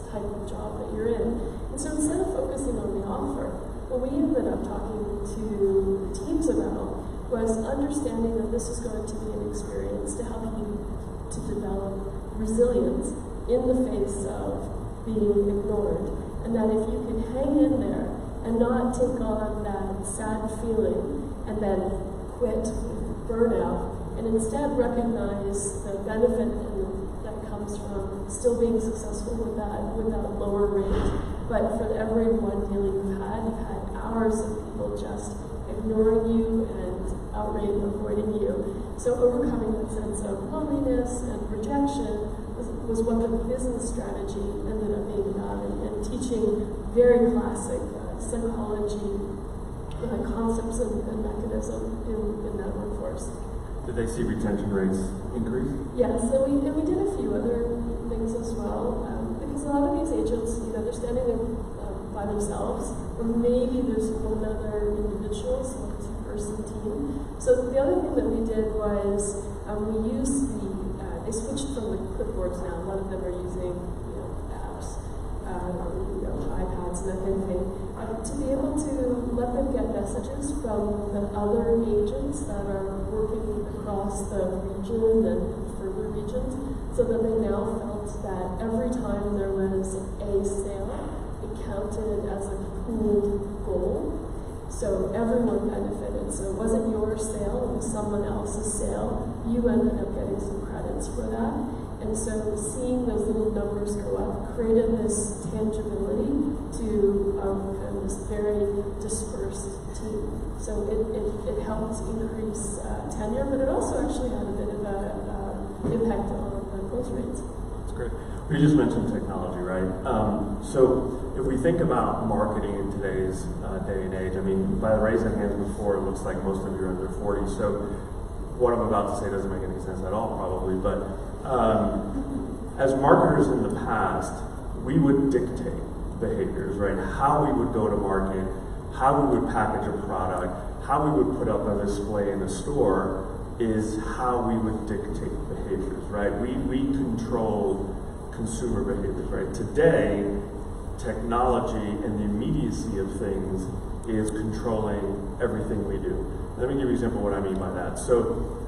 type of job that you're in. And so instead of focusing on the offer, what we ended up talking to teams about was understanding that this is going to be an experience to help you to develop resilience in the face of being ignored. And that if you can hang in there and not take on that sad feeling and then quit, burnout, and instead recognize the benefit that comes from still being successful with that lower rate. But for every one deal you've had hours of people just ignoring you and outright avoiding you. So overcoming that sense of loneliness and rejection was what the business strategy ended up being about, and teaching very classic psychology concepts and mechanism in that workforce. Did they see retention rates increase? Yes, so we did a few other things as well, because a lot of these agents, they're standing there by themselves, or maybe there's one other individual, so it's a two-person team. So the other thing that we did was we used they switched from the clipboards now. A lot of them are using apps, iPads and that kind of thing, to be able to let them get messages from the other agents that are working across the region and further regions, so that they now felt that every time there was a sale, it counted as a pooled goal. So everyone benefited. So it wasn't your sale, it was someone else's sale. You ended up getting some credits for that. And so seeing those little numbers go up created this tangibility to kind of this very dispersed team. So it helped increase tenure, but it also actually had a bit of an impact on close rates. That's great. We just mentioned technology, right? So if we think about marketing in today's day and age, by the raise of hands before, it looks like most of you are under 40. So what I'm about to say doesn't make any sense at all, probably. But as marketers in the past, we would dictate behaviors, right? How we would go to market, how we would package a product, how we would put up a display in a store is how we would dictate behaviors, right? We control consumer behaviors, right? Today, technology and the immediacy of things is controlling everything we do. Let me give you an example of what I mean by that. So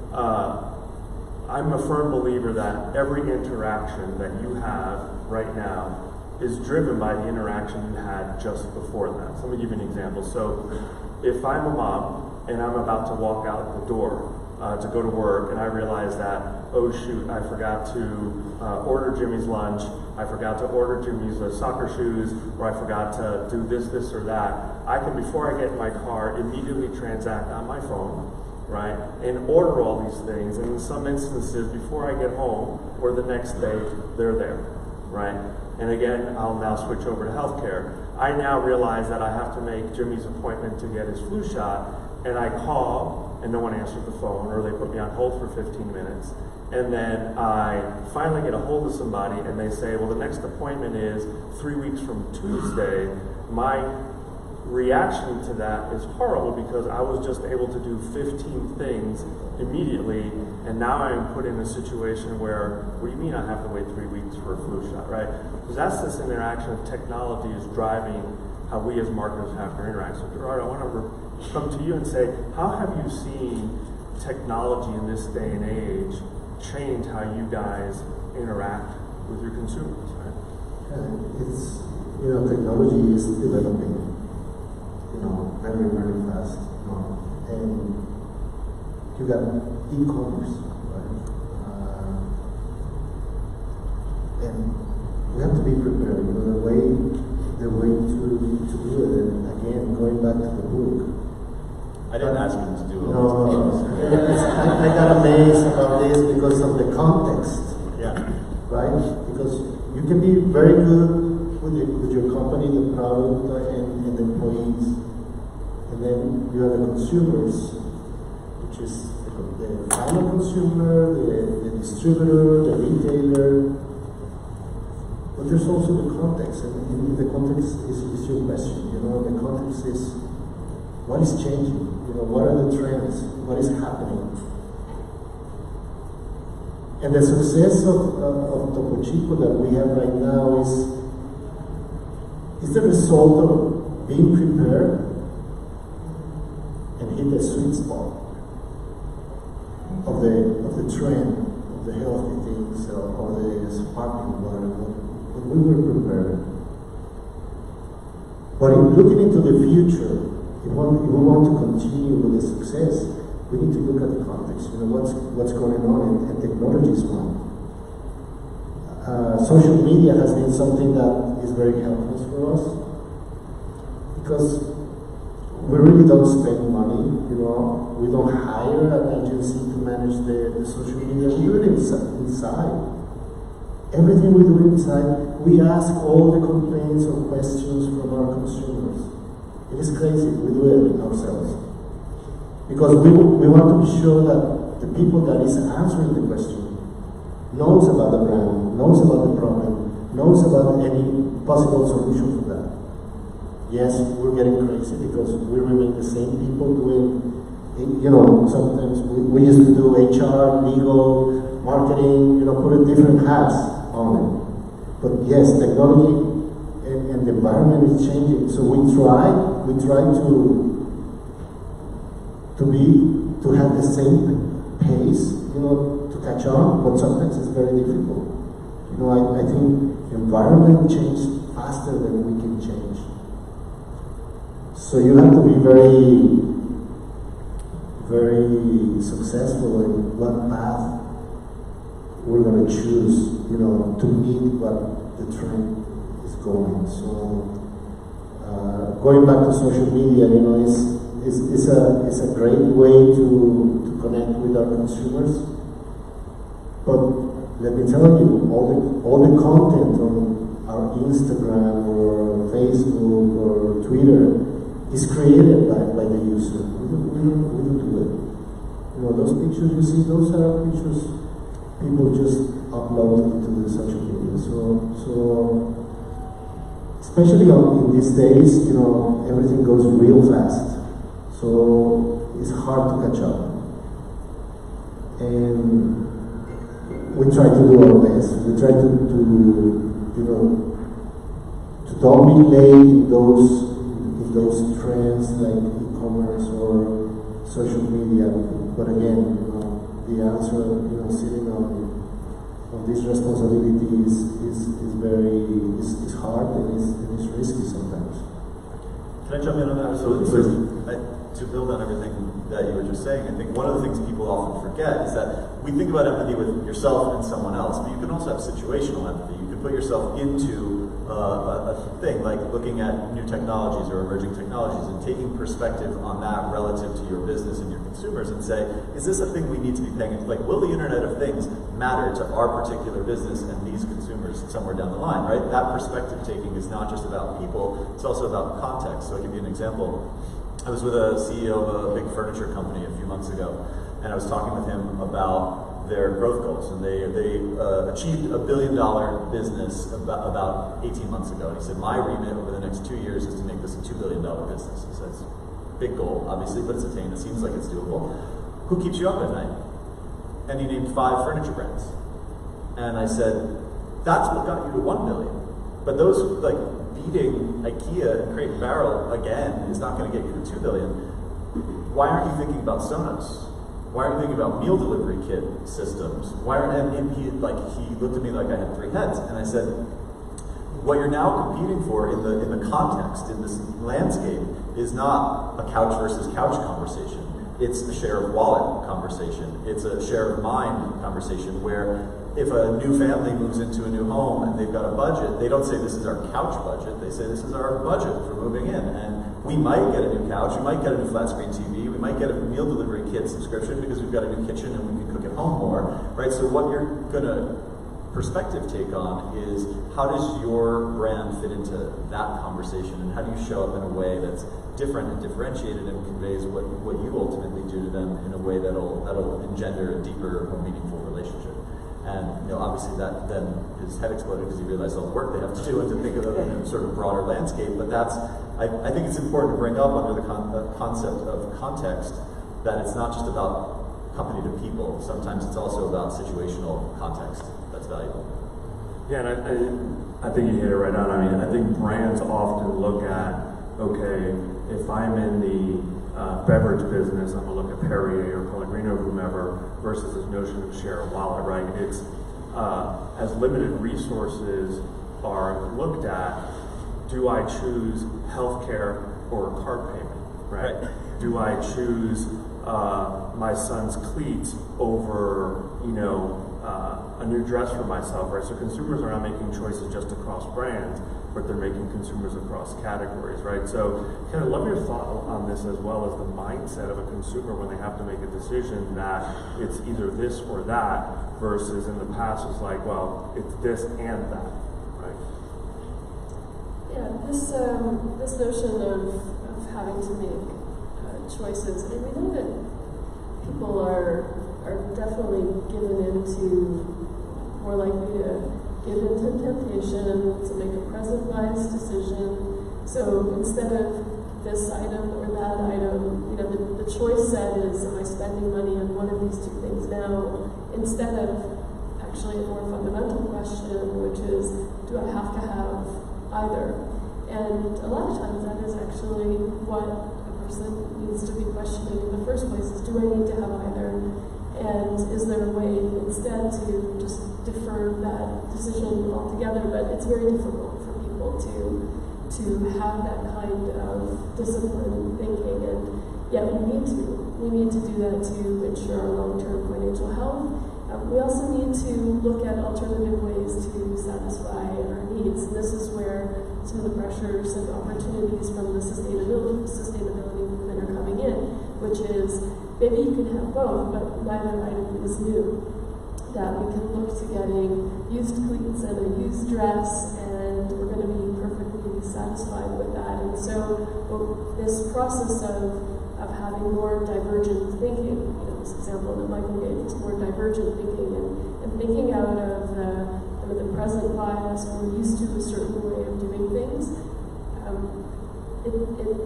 I'm a firm believer that every interaction that you have right now is driven by the interaction you had just before that. So let me give you an example. So if I'm a mom and I'm about to walk out the door to go to work, and I realize that, oh shoot, I forgot to order Jimmy's lunch, I forgot to order Jimmy's soccer shoes, or I forgot to do this or that, I can, before I get in my car, immediately transact on my phone, right, and order all these things, and in some instances, before I get home, or the next day, they're there, right? And again, I'll now switch over to healthcare. I now realize that I have to make Jimmy's appointment to get his flu shot, and I call, and no one answered the phone, or they put me on hold for 15 minutes. And then I finally get a hold of somebody, and they say, well, the next appointment is 3 weeks from Tuesday. My reaction to that is horrible because I was just able to do 15 things immediately, and now I'm put in a situation where, what do you mean I have to wait 3 weeks for a flu shot, right? Because that's this interaction of technology is driving how we as marketers have to interact. So Gerard, I want to come to you and say, how have you seen technology in this day and age change how you guys interact with your consumers, right? It's, technology is developing, very, very fast. And you got e-commerce, right? And we have to be prepared. The way to do it. And again, going back to the book. I didn't ask you to do it. No. I got amazed about this because of the context. Yeah. Right? Because you can be very good with your company, the product, and the employees. And then you have the consumers, which is the final consumer, the distributor, the retailer. But there's also the context, and the context is your question. The context is what is changing. What are the trends? What is happening? And the success of Topo Chico that we have right now is the result of being prepared and hit the sweet spot of the trend of the healthy things or the sparkling water. But we were prepared. But in looking into the future, if we want to continue with the success, we need to look at the context. What's going on, and technology is one. Social media has been something that is very helpful for us because we really don't spend money. We don't hire an agency to manage the social media. We do it inside. Everything we do inside, we ask all the complaints or questions from our consumers. It is crazy. We do it ourselves. Because we want to be sure that the people that is answering the question knows about the brand, knows about the problem, knows about any possible solution for that. Yes, we're getting crazy because we remain the same people doing, sometimes we used to do HR, legal, marketing, put a different hats on it. But yes, technology and the environment is changing. So we try to have the same pace, to catch on, but sometimes it's very difficult. I think environment changes faster than we can change. So you have to be very, very successful in what path we're going to choose, to meet what the trend is going. So going back to social media, it's a great way to connect with our consumers. But let me tell you, all the content on our Instagram or Facebook or Twitter is created by the user. We don't do it. Those pictures you see, those are pictures people just upload into the social media. So especially in these days, everything goes real fast. So it's hard to catch up. And we try to do our best. We try to don't be late in those trends like e-commerce or social media. But again, the answer, sitting on this responsibility is hard and it's risky sometimes. Can I jump in on that? Absolutely. To build on everything that you were just saying, I think one of the things people often forget is that we think about empathy with yourself and someone else, but you can also have situational empathy. You can put yourself into a thing like looking at new technologies or emerging technologies and taking perspective on that relative to your business and your consumers and say, is this a thing we need to be paying attention? Like, will the Internet of Things matter to our particular business and these consumers somewhere down the line, right? That perspective taking is not just about people, it's also about context. So I'll give you an example. I was with a CEO of a big furniture company a few months ago, and I was talking with him about their growth goals, and they achieved $1 billion business about 18 months ago. And he said, my remit over the next 2 years is to make this a $2 billion business. He says, big goal, obviously, but it's attained. It seems like it's doable. Who keeps you up at night? And he named 5 furniture brands. And I said, that's what got you to 1 billion. But those, like, beating IKEA and Crate and Barrel again is not going to get you to 2 billion. Why aren't you thinking about Sonos? Why aren't you thinking about meal delivery kit systems? Why aren't, and he looked at me like I had 3 heads, and I said, what you're now competing for in the context, in this landscape, is not a couch versus couch conversation. It's a share of wallet conversation. It's a share of mind conversation where if a new family moves into a new home and they've got a budget, they don't say this is our couch budget, they say this is our budget for moving in. And we might get a new couch, we might get a new flat screen TV, we might get a meal delivery kit subscription because we've got a new kitchen and we can cook at home more, right? So what you're gonna perspective take on is how does your brand fit into that conversation, and how do you show up in a way that's different and differentiated and conveys what you ultimately do to them in a way that'll engender a deeper, more meaningful relationship. And obviously that then his head exploded because he realized all the work they have to do and to think of it in a sort of broader landscape. But I think it's important to bring up under the concept of context that it's not just about company to people. Sometimes it's also about situational context that's valuable. Yeah, and I think you hit it right on. I mean, I think brands often look at, okay, if I'm in the beverage business, I'm gonna look at Perrier or Pellegrino, whomever, versus this notion of share a wallet, right? It's as limited resources are looked at, do I choose healthcare or card payment, right? Do I choose my son's cleats over, a new dress for myself, right? So consumers are not making choices just across brands, but they're making consumers across categories, right? So kind of love your thought on this as well as the mindset of a consumer when they have to make a decision that it's either this or that versus in the past it's like, well, it's this and that, right? Yeah, this notion of having to make choices, and we know that people are definitely given into, more likely to give into temptation, to make a present bias decision. So instead of this item or that item, the choice set is, am I spending money on one of these 2 things now, instead of actually a more fundamental question, which is, do I have to have either? And a lot of times that is actually what a person needs to be questioning in the first place, is do I need to have either? And is there a way instead to just defer that decision altogether? But it's very difficult for people to have that kind of disciplined thinking, and yet we need to do that to ensure our long-term financial health. We also need to look at alternative ways to satisfy our needs, and this is where some of the pressures and opportunities from the sustainability movement are coming in, which is maybe you can have both, but neither item is new. That we can look to getting used cleats and a used dress, and we're going to be perfectly satisfied with that. And so this process of having more divergent thinking, this example that Michael gave is more divergent thinking and thinking out of the present bias, or we're used to a certain way of doing things. It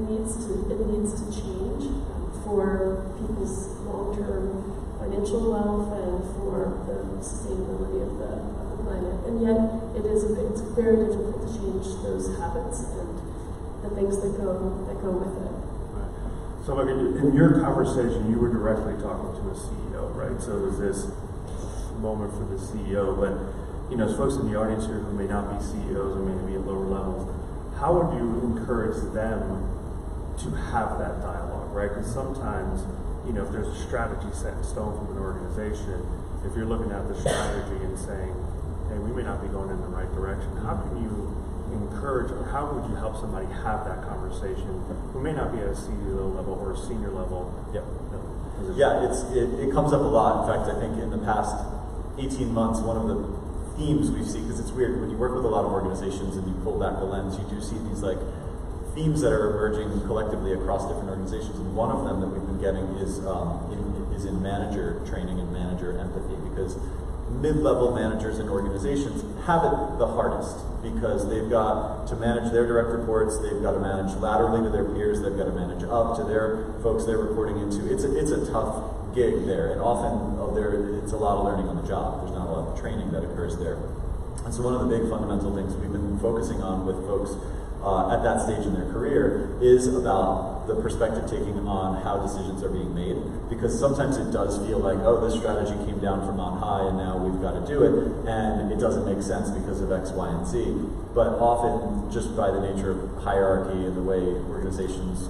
needs to change for people's long-term financial wealth and for the sustainability of the planet. And yet, it's very difficult to change those habits and the things that go with it. So, in your conversation, you were directly talking to a CEO, right? So it was this moment for the CEO, but as folks in the audience here who may not be CEOs or may be at lower levels, how would you encourage them to have that dialogue, right? Because sometimes, if there's a strategy set in stone from an organization, if you're looking at the strategy and saying, hey, we may not be going in the right direction, how can you encourage, or how would you help somebody have that conversation who may not be at a CEO level or a senior level? Yeah, it comes up a lot. In fact, I think in the past 18 months, one of the themes we've seen, because it's weird, when you work with a lot of organizations and you pull back the lens, you do see these themes that are emerging collectively across different organizations. And one of them that we've been getting is is in manager training and manager empathy, because mid-level managers in organizations have it the hardest, because they've got to manage their direct reports, they've got to manage laterally to their peers, they've got to manage up to their folks they're reporting into. It's a tough gig there, and often it's a lot of learning on the job. There's not a lot of training that occurs there. And so one of the big fundamental things we've been focusing on with folks at that stage in their career is about the perspective taking on how decisions are being made, because sometimes it does feel like, oh, this strategy came down from on high and now we've got to do it, and it doesn't make sense because of X, Y, and Z. But often, just by the nature of hierarchy and the way organizations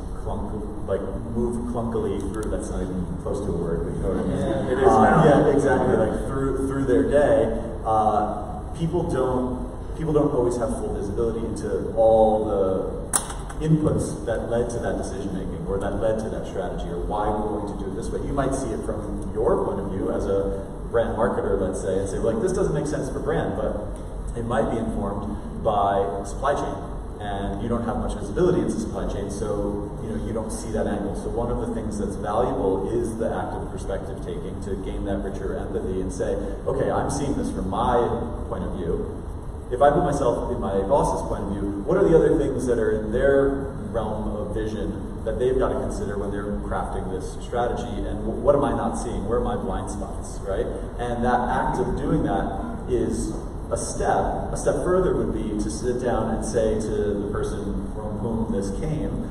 move clunkily through, that's not even close to a word, but you know what I mean? Yeah, it is now. Yeah, exactly, like through their day, people don't always have full visibility into all the inputs that led to that decision making, or that led to that strategy, or why we're going to do it this way. You might see it from your point of view as a brand marketer, let's say, and say, like, this doesn't make sense for brand, but it might be informed by supply chain, and you don't have much visibility into supply chain, so you don't see that angle. So one of the things that's valuable is the active perspective taking to gain that richer empathy and say, okay, I'm seeing this from my point of view. If I put myself in my boss's point of view, what are the other things that are in their realm of vision that they've got to consider when they're crafting this strategy, and what am I not seeing? Where are my blind spots, right? And that act of doing that is a step. A step further would be to sit down and say to the person from whom this came,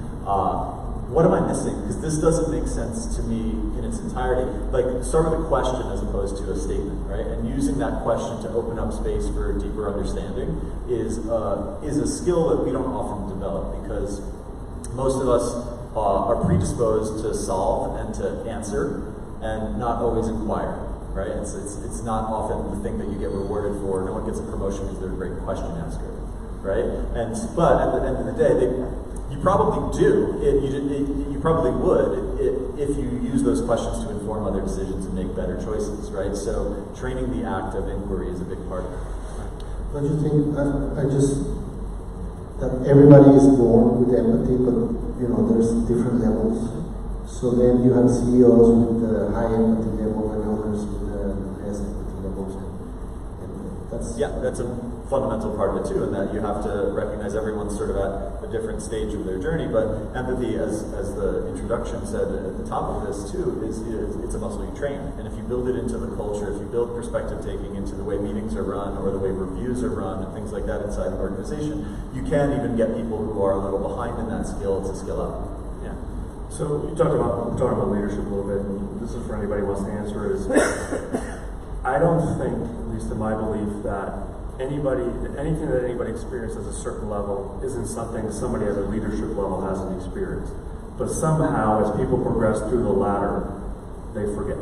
what am I missing? Because this doesn't make sense to me in its entirety. Like, start with a question as opposed to a statement, right? And using that question to open up space for deeper understanding is a skill that we don't often develop, because most of us are predisposed to solve and to answer and not always inquire, right? It's not often the thing that you get rewarded for. No one gets a promotion because they're a great question asker, right? But at the end of the day, you probably do. You probably would if you use those questions to inform other decisions and make better choices, right? So training the act of inquiry is a big part of it. Don't you think that everybody is born with empathy, but there's different levels. So then you have CEOs with the high empathy level and others with the less empathy levels, and that's a fundamental part of it too, in that you have to recognize everyone's sort of at a different stage of their journey. But empathy, as the introduction said at the top of this too, it's a muscle you train. And if you build it into the culture, if you build perspective taking into the way meetings are run or the way reviews are run and things like that inside an organization, you can even get people who are a little behind in that skill to skill up. Yeah. So we're talking about leadership a little bit, and this is for anybody who wants to answer it. I don't think, at least in my belief, that anything that anybody experiences at a certain level isn't something somebody at a leadership level hasn't experienced. But somehow, as people progress through the ladder, they forget.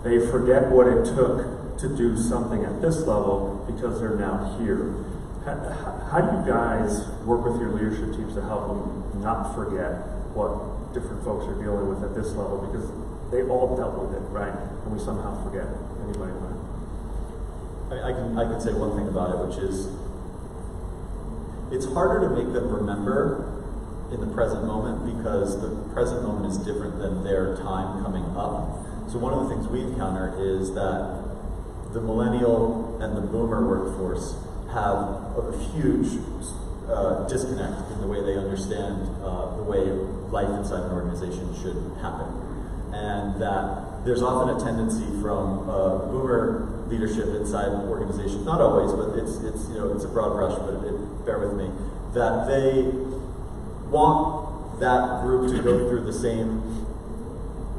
They forget what it took to do something at this level because they're now here. How do you guys work with your leadership teams to help them not forget what different folks are dealing with at this level? Because they all dealt with it, right? And we somehow forget. Anybody want to? I can say one thing about it, which is it's harder to make them remember in the present moment, because the present moment is different than their time coming up. So one of the things we encounter is that the millennial and the boomer workforce have a huge disconnect in the way they understand the way life inside an organization should happen. And that there's often a tendency from boomer leadership inside organizations, not always, but it's a broad brush, but bear with me, that they want that group to go through the same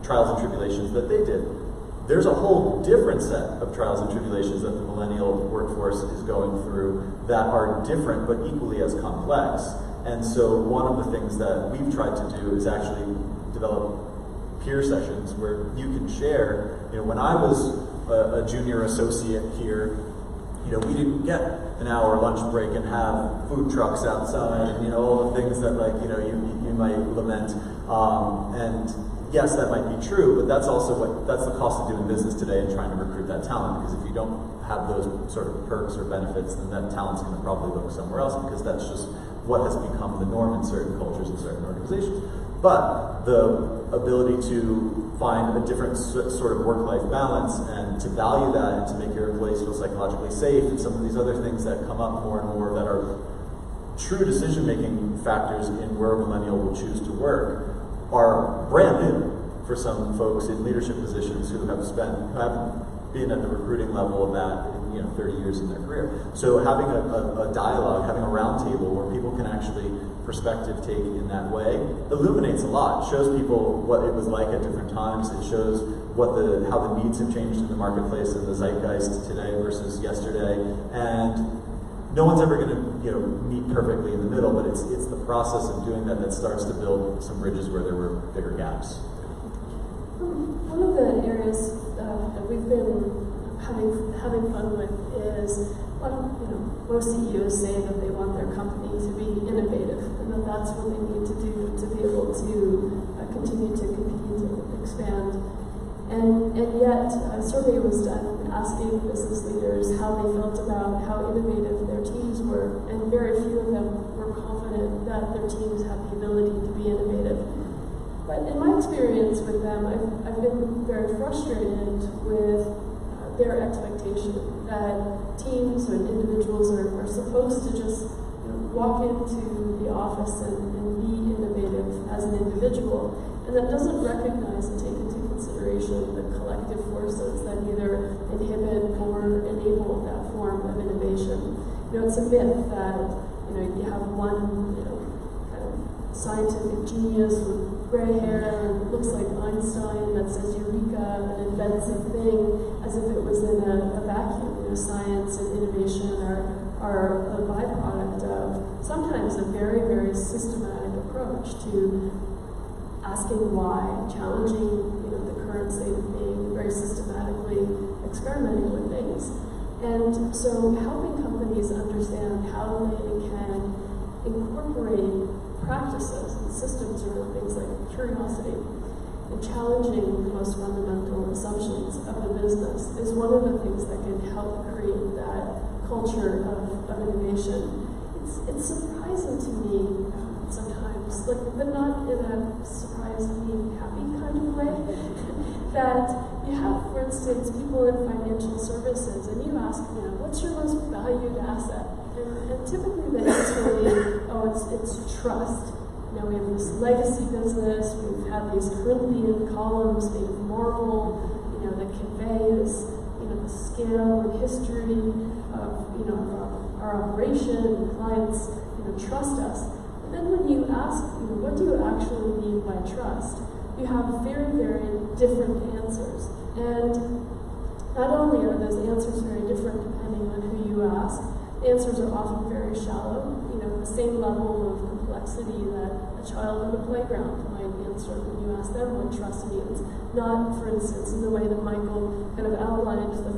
trials and tribulations that they did. There's a whole different set of trials and tribulations that the millennial workforce is going through that are different but equally as complex. And so one of the things that we've tried to do is actually develop peer sessions where you can share. When I was a junior associate here, we didn't get an hour lunch break and have food trucks outside and all the things that you might lament. And yes, that might be true, but that's the cost of doing business today and trying to recruit that talent. Because if you don't have those sort of perks or benefits, then that talent's going to probably look somewhere else, because that's just what has become the norm in certain cultures and certain organizations. But the ability to find a different sort of work-life balance, and to value that and to make your employees feel psychologically safe, and some of these other things that come up more and more that are true decision-making factors in where a millennial will choose to work are brand new for some folks in leadership positions who haven't been at the recruiting level of that in 30 years in their career. So having a dialogue, having a roundtable where people can actually perspective take in that way illuminates a lot. It shows people what it was like at different times. It shows how the needs have changed in the marketplace and the zeitgeist today versus yesterday. And no one's ever going to meet perfectly in the middle, but it's the process of doing that starts to build some bridges where there were bigger gaps. One of the areas that we've been having fun with is, most CEOs say that they want their company to be innovative, and that's what they need to do to be able to continue to compete and expand. And yet, a survey was done asking business leaders how they felt about how innovative their teams were, and very few of them were confident that their teams had the ability to be innovative. But in my experience with them, I've been very frustrated with their expectation that teams and individuals are supposed to just walk into the office and be innovative as an individual, and that doesn't recognize and take into consideration the collective forces that either inhibit or enable that form of innovation. It's a myth that you have one kind of scientific genius with gray hair and looks like Einstein that says eureka and invents a thing as if it was in a vacuum. Science and innovation are a byproduct of sometimes a very, very systematic approach to asking why, challenging the current state of being, very systematically experimenting with things. And so helping companies understand how they can incorporate practices and systems around things like curiosity and challenging the most fundamental assumptions of the business is one of the things that can help create that culture of innovation. It's surprising to me sometimes, but not in a surprise me happy kind of way, that you have, for instance, people in financial services, and you ask, what's your most valued asset? And typically the answer is, it's trust. We have this legacy business, we've had these Corinthian columns made of marble, that convey this, the scale and history of, our operation, and clients, trust us. But then when you ask, what do you actually mean by trust? You have very, very different answers. And not only are those answers very different depending on who you ask, the answers are often very shallow, the same level of complexity that a child on the playground might answer when you ask them what trust means. Not, for instance, in the way that Michael kind of outlined the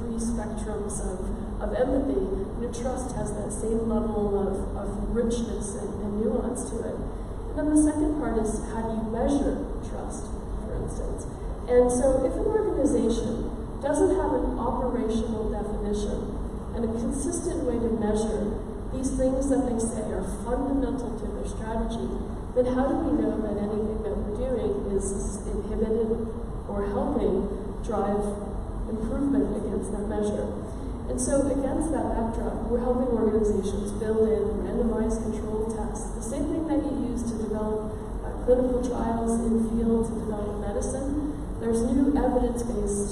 three spectrums of empathy. Trust has that same level of richness and nuance to it. And then the second part is, how do you measure trust, for instance? And so if an organization doesn't have an operational definition and a consistent way to measure these things that they say are fundamental to their strategy, then how do we know that anything that we're doing is inhibited or helping drive improvement against that measure? And so against that backdrop, we're helping organizations build in randomized controlled tests, the same thing that you use to develop clinical trials in the field to develop medicine. There's new evidence-based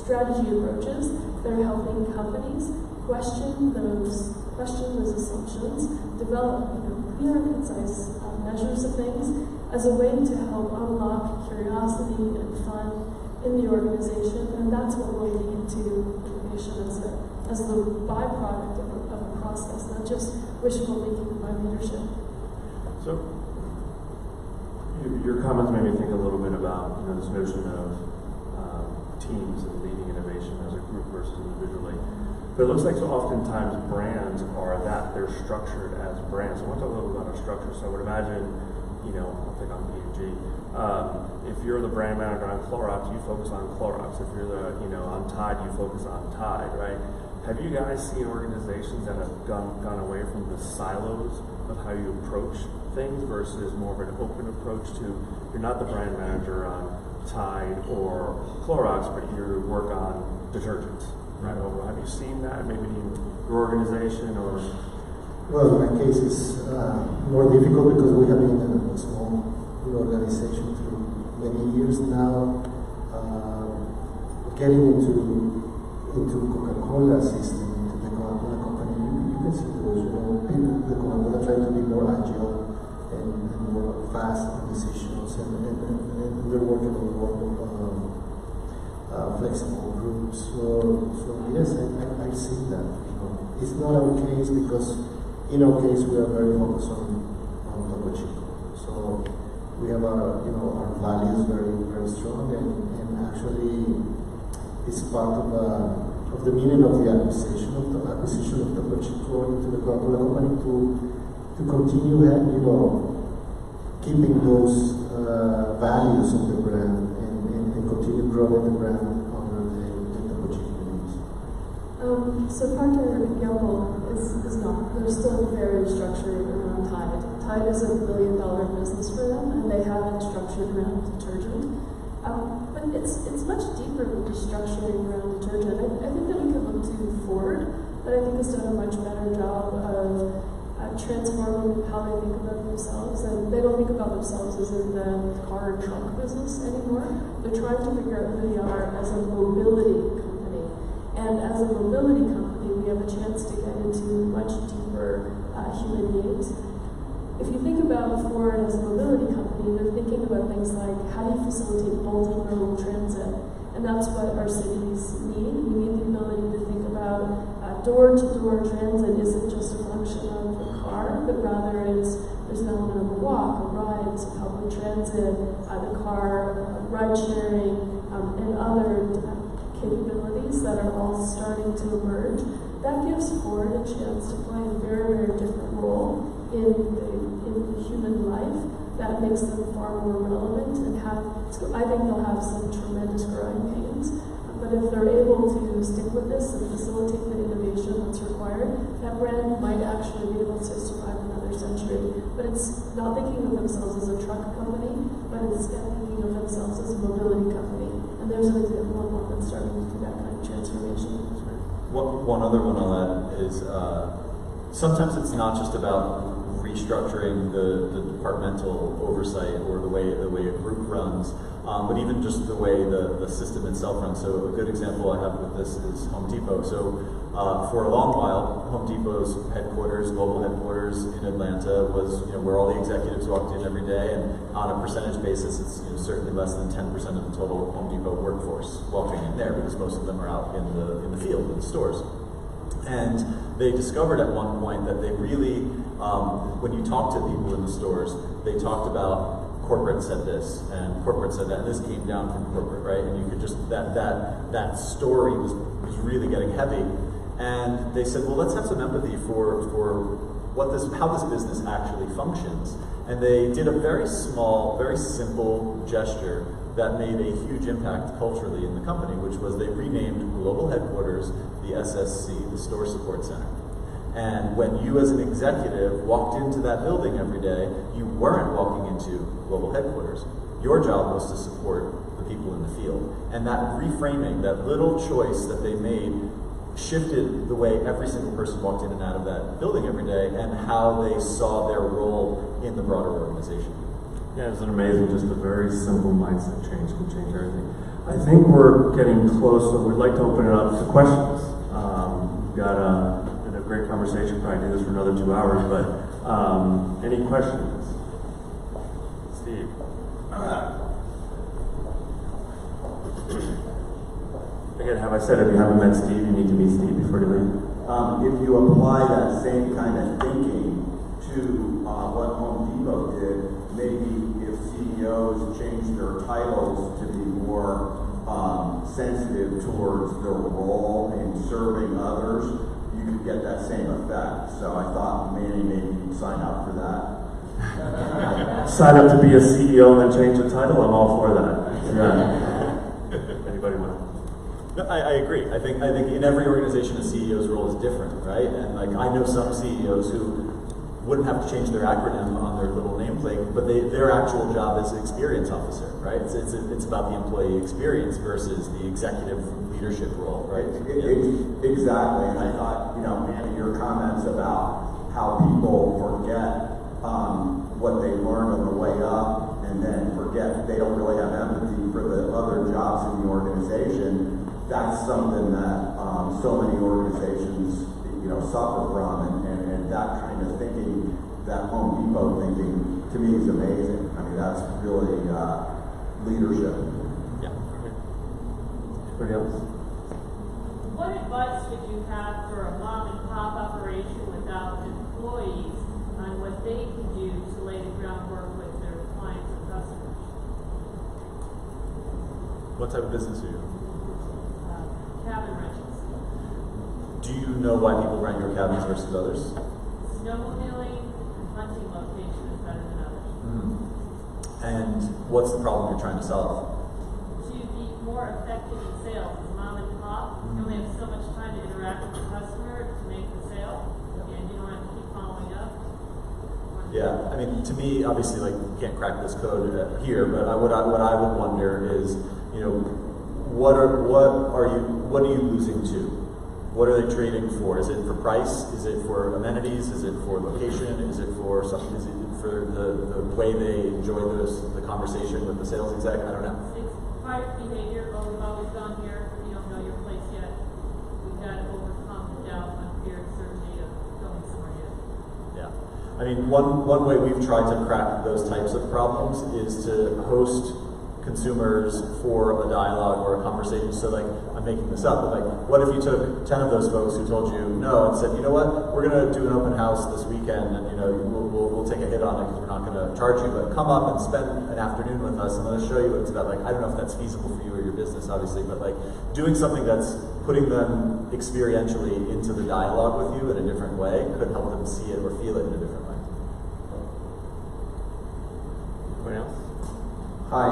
strategy approaches that are helping companies question those assumptions, develop clear and concise measures of things as a way to help unlock curiosity and fun in the organization, and that's what will lead to innovation as the byproduct of a process, not just wishful thinking by leadership. So, your comments made me think a little bit about this notion of teams and leading innovation as a group versus individually. But it looks like so oftentimes brands are that. They're structured as brands. So I want to talk a little about our structure. So I would imagine, I'll pick on P&G. If you're the brand manager on Clorox, you focus on Clorox. If you're on Tide, you focus on Tide, right? Have you guys seen organizations that have gone away from the silos of how you approach things versus more of an open approach to, you're not the brand manager on Tide or Clorox, but you work on detergents, right? Or have you seen that maybe in your organization or? Well, in my case, it's more difficult because we have been a small organization through many years now. Getting into Coca-Cola system, into the Coca-Cola company, you can see those people, the Coca-Cola try to be more agile and more fast on decisions, and they're working on more flexible groups. So yes, I see that. It's not our case because in our case we are very focused on Topo Chico. So we have our values very strong, and actually it's part of the meaning of the acquisition of Topo Chico into the Coca-Cola company to continue keeping those values of the brand and continue growing the brand under the Topo Chico names. So Procter & Gamble is not. They're still very structured around Tide. Tide is $1 billion business for them, and they have it structured around detergent. But it's much deeper than just structuring around detergent. I think that we can look to Ford, that I think has done a much better job of transforming how they think about themselves. And they don't think about themselves as in the car and truck business anymore. They're trying to figure out who they are as a mobility company. And as a mobility company, we have a chance to get into much deeper human needs. If you think about Ford as a mobility company, they're thinking about things like how do you facilitate multimodal transit? And that's what our cities need. We need the ability to think about door-to-door transit isn't just a function of the car, but rather there's an element of a walk, a ride, it's public transit, the car, ride sharing, and other capabilities that are all starting to emerge. That gives Ford a chance to play a very, very different role in the human life. That makes them far more relevant and I think they'll have some tremendous growing pains. But if they're able to stick with this and facilitate the innovation that's required, that brand might actually be able to survive another century. But it's not thinking of themselves as a truck company, but instead thinking of themselves as a mobility company. And there's an example of one that's starting to do that kind of transformation. One other one on that is sometimes it's not just about restructuring the departmental oversight or the way a group runs, but even just the way the system itself runs. So a good example I have with this is Home Depot. So for a long while, Home Depot's headquarters, global headquarters in Atlanta was where all the executives walked in every day, and on a percentage basis, it's certainly less than 10% of the total Home Depot workforce walking in there because most of them are out in the field, in the stores. And they discovered at one point that they really, when you talk to people in the stores, they talked about corporate said this and corporate said that, and this came down from corporate, right? And you could just, that story was really getting heavy. And they said, well, let's have some empathy for how this business actually functions. And they did a very small, very simple gesture that made a huge impact culturally in the company, which was they renamed global headquarters the SSC, the Store Support Center. And when you as an executive walked into that building every day, you weren't walking into global headquarters. Your job was to support the people in the field. And that reframing, that little choice that they made, shifted the way every single person walked in and out of that building every day and how they saw their role in the broader organization. Yeah, it's amazing, just a very simple mindset change can change everything. I think we're getting close, so we'd like to open it up to questions. We've got a great conversation, probably do this for another 2 hours, but any questions? Steve. Again, have I said if you haven't met Steve, you need to meet Steve before you leave? If you apply that same kind of thinking to what Home Depot did, maybe if CEOs changed their titles to be more sensitive towards their role in serving others, you could get that same effect. So I thought maybe you'd sign up for that. Sign up to be a CEO and then change the title? I'm all for that. Yeah. Anybody want to? No, I agree. I think in every organization, a CEO's role is different, right? And like I know some CEOs who wouldn't have to change their acronym on their little nameplate, but their actual job is experience officer, right? It's about the employee experience versus the executive leadership role, right? Exactly, and I thought, Andy, your comments about how people forget what they learned on the way up, and then forget they don't really have empathy for the other jobs in the organization. That's something that so many organizations, suffer from, and that kind of thinking, that Home Depot thinking, to me is amazing. I mean, that's really leadership. Yeah. Anybody else? What advice would you have for a mom and pop operation without employees on what they can do to lay the groundwork with their clients and customers? What type of business are you? Cabin rentals. Do you know why people rent your cabins versus others? Snowmobiling and hunting location is better than others. And what's the problem you're trying to solve? To be more effective in sales as mom and pop, you only have so much time to interact with the customer to make the sale, and you don't have to keep following up. Yeah, I mean, to me, obviously, like, you can't crack this code here, but what I would wonder is, what are you losing to? What are they trading for? Is it for price? Is it for amenities? Is it for location? Is it for something? Is it for the way they enjoy the conversation with the sales exec? I don't know. It's prior behavior. Oh, we've always gone here. You don't know your place yet. We've got to overcome the doubt and fear and certainty of going somewhere new. Yeah. I mean, one way we've tried to crack those types of problems is to host consumers for a dialogue or a conversation. So, like, I'm making this up, but, like, what if you took 10 of those folks who told you no and said, you know what, we're going to do an open house this weekend, and we'll take a hit on it because we're not going to charge you, but come up and spend an afternoon with us and let us show you what it's about. Like, I don't know if that's feasible for you or your business, obviously, but, like, doing something that's putting them experientially into the dialogue with you in a different way could help them see it or feel it in a different way. Anyone else? Hi,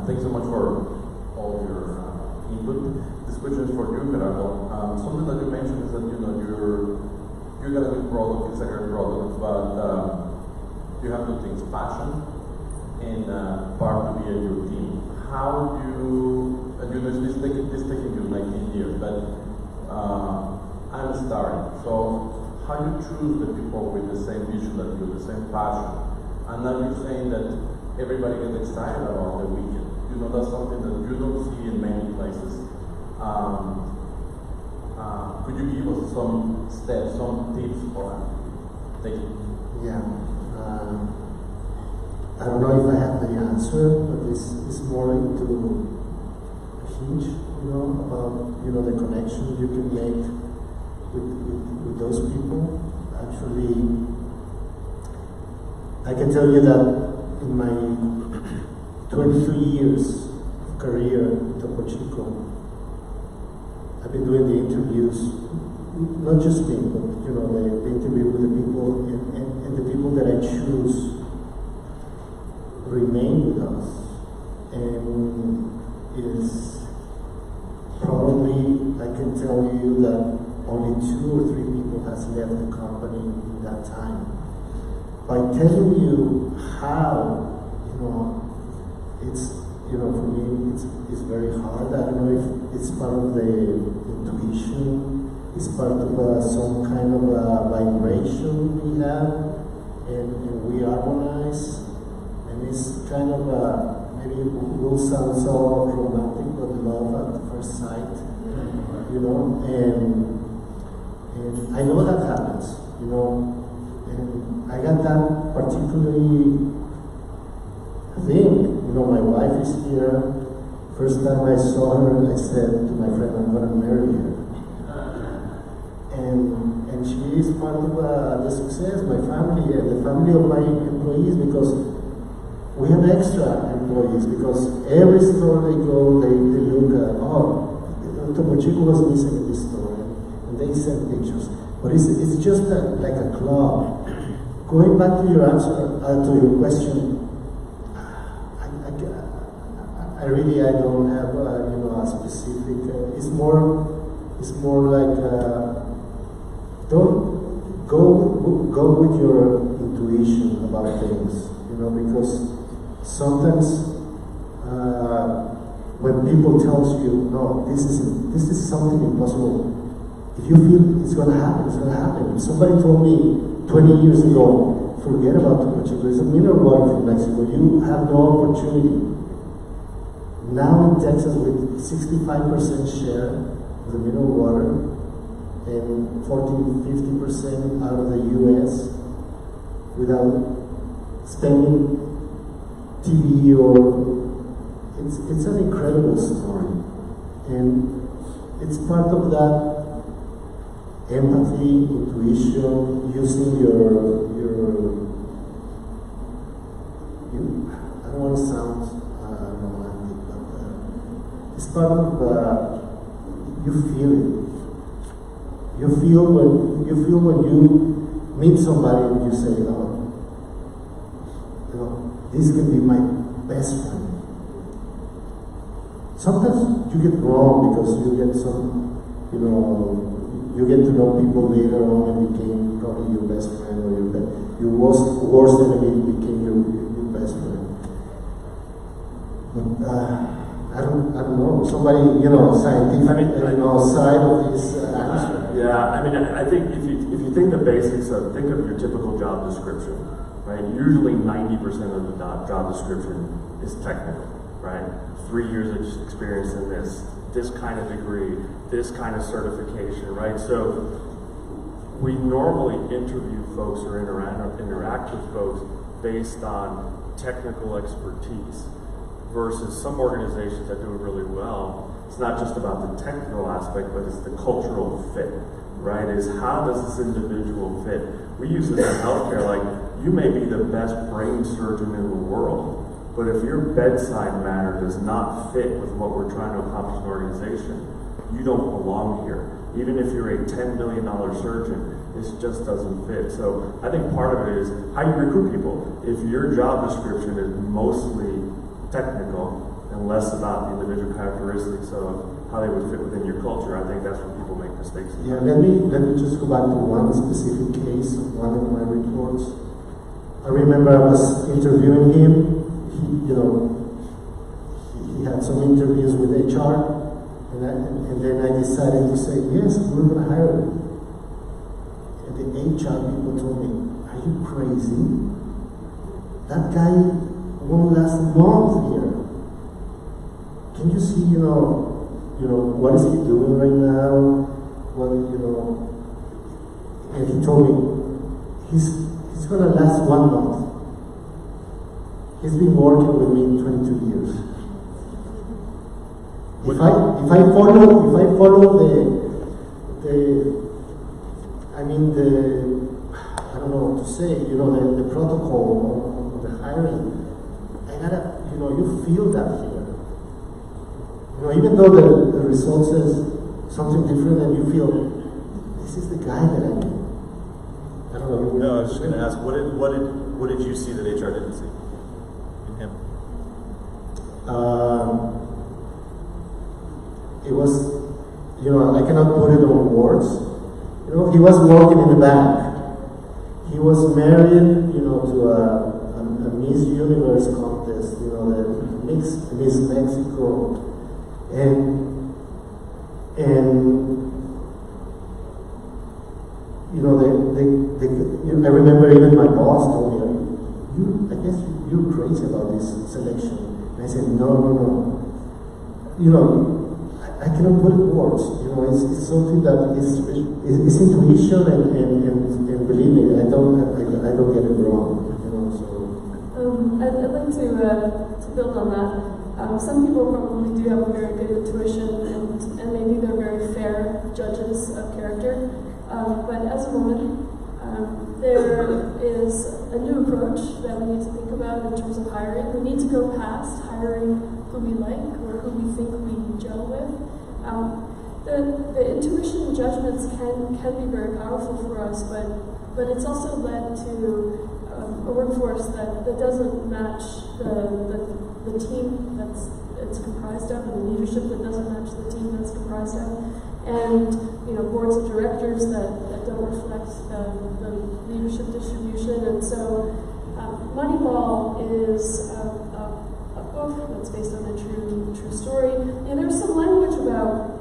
thanks so much for all your input. This question is for you, Gerardo. Something that you mentioned is that you got a good product, it's a great product, but you have two things: passion and part to be a your team. How do it's taking you like 8 years, but I'm starting. So how do you choose the people with the same vision that you, the same passion? And now you're saying that everybody gets excited about the weekend. That's something that you don't see in many places. Could you give us some steps, some tips for that? Thank you. Yeah. I don't know if I have the answer, but it's more into a hinge, about the connection you can make with those people. Actually, I can tell you that in my 23 years of career at Topo Chico, I've been doing the interviews, not just me, but the interview with the people, and the people that I choose remain with us, and is probably, I can tell you that only 2 or 3 people has left the company in that time. By telling you how, it's, for me, it's very hard. I don't know if it's part of the intuition, it's part of some kind of vibration we have, and we harmonize, and it's kind of maybe it will sound so romantic, but love at first sight, and I know that happens, and I got that particularly thing. My wife is here. First time I saw her, I said to my friend, I'm going to marry her. And she is part of the success, my family, and the family of my employees, because we have extra employees, because every store they go, they look at, Topo Chico was missing in this store, and they send pictures. But it's just like a club. Going back to your answer, to your question, I don't have a specific. It's more like go with your intuition about things, because sometimes when people tells you, no, this is something impossible, if you feel it's going to happen, it's going to happen. If somebody told me 20 years ago, forget about Topo Chico, it's a mineral water from Mexico, you have no opportunity. Now in Texas with 65% share of the mineral water, and 40-50% out of the U.S. without spending TV it's an incredible story, and it's part of that empathy, intuition, using your I don't want to sound romantic, but it's part of you feel it. You feel when you meet somebody and you say, this can be my best friend. Sometimes you get wrong because you get you get to know people later on and became probably your best friend, or your worst enemy became your best friend. But, I don't know. Somebody, scientific, side of this answer. Yeah, I think if you think the basics of, think of your typical job description, right? Usually 90% of the job description is technical, right? 3 years of experience in this kind of degree, this kind of certification, right? So we normally interview folks or interact with folks based on technical expertise. Versus some organizations that do it really well, it's not just about the technical aspect, but it's the cultural fit, right? Is how does this individual fit? We use this in healthcare, like you may be the best brain surgeon in the world, but if your bedside manner does not fit with what we're trying to accomplish in an organization, you don't belong here. Even if you're a $10 billion surgeon, this just doesn't fit. So I think part of it is how you recruit people. If your job description is mostly technical and less about the individual characteristics of how they would fit within your culture, I think that's where people make mistakes. Yeah, let me just go back to one specific case of one of my reports. I remember I was interviewing him. He had some interviews with HR, and then I decided to say, yes, we're going to hire him. And the HR people told me, are you crazy? That guy won't last a month here. Can you see, what is he doing right now? And he told me he's gonna last 1 month. He's been working with me 22 years. If I follow I don't know what to say, the protocol of the hiring, you feel that here. Even though the result says something different, and you feel, this is the guy that I need. I don't know. No, I was just going to ask, what did you see that HR didn't see in him? It was, I cannot put it on words. He was working in the bank. He was married, to a Miss Universe contest, the Miss Mexico, and I remember even my boss told me, I guess you're crazy about this selection. And I said, no. I cannot put it in words. It's something that is intuition, and believe me, I don't get it wrong. I'd like to build on that. Some people probably do have a very good intuition, and maybe they're very fair judges of character. But as a woman, there is a new approach that we need to think about in terms of hiring. We need to go past hiring who we like or who we think we gel with. The intuition and judgments can be very powerful for us, but it's also led to a workforce that doesn't match the team that's it's comprised of, and the leadership that doesn't match the team that's comprised of, and boards of directors that don't reflect the leadership distribution. And so Moneyball is a book that's based on a true story. And there's some language about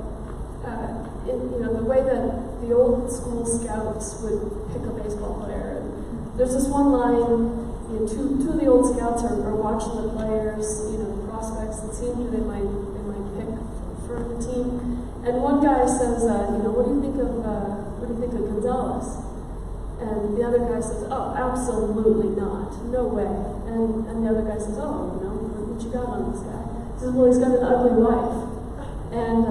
the way that the old school scouts would pick a baseball player. And there's this one line, two of the old scouts are watching the players, the prospects, and seeing who they might pick for the team. And one guy says, what do you think of Gonzalez? And the other guy says, oh, absolutely not, no way. And the other guy says, oh, what you got on this guy? He says, well, he's got an ugly wife. And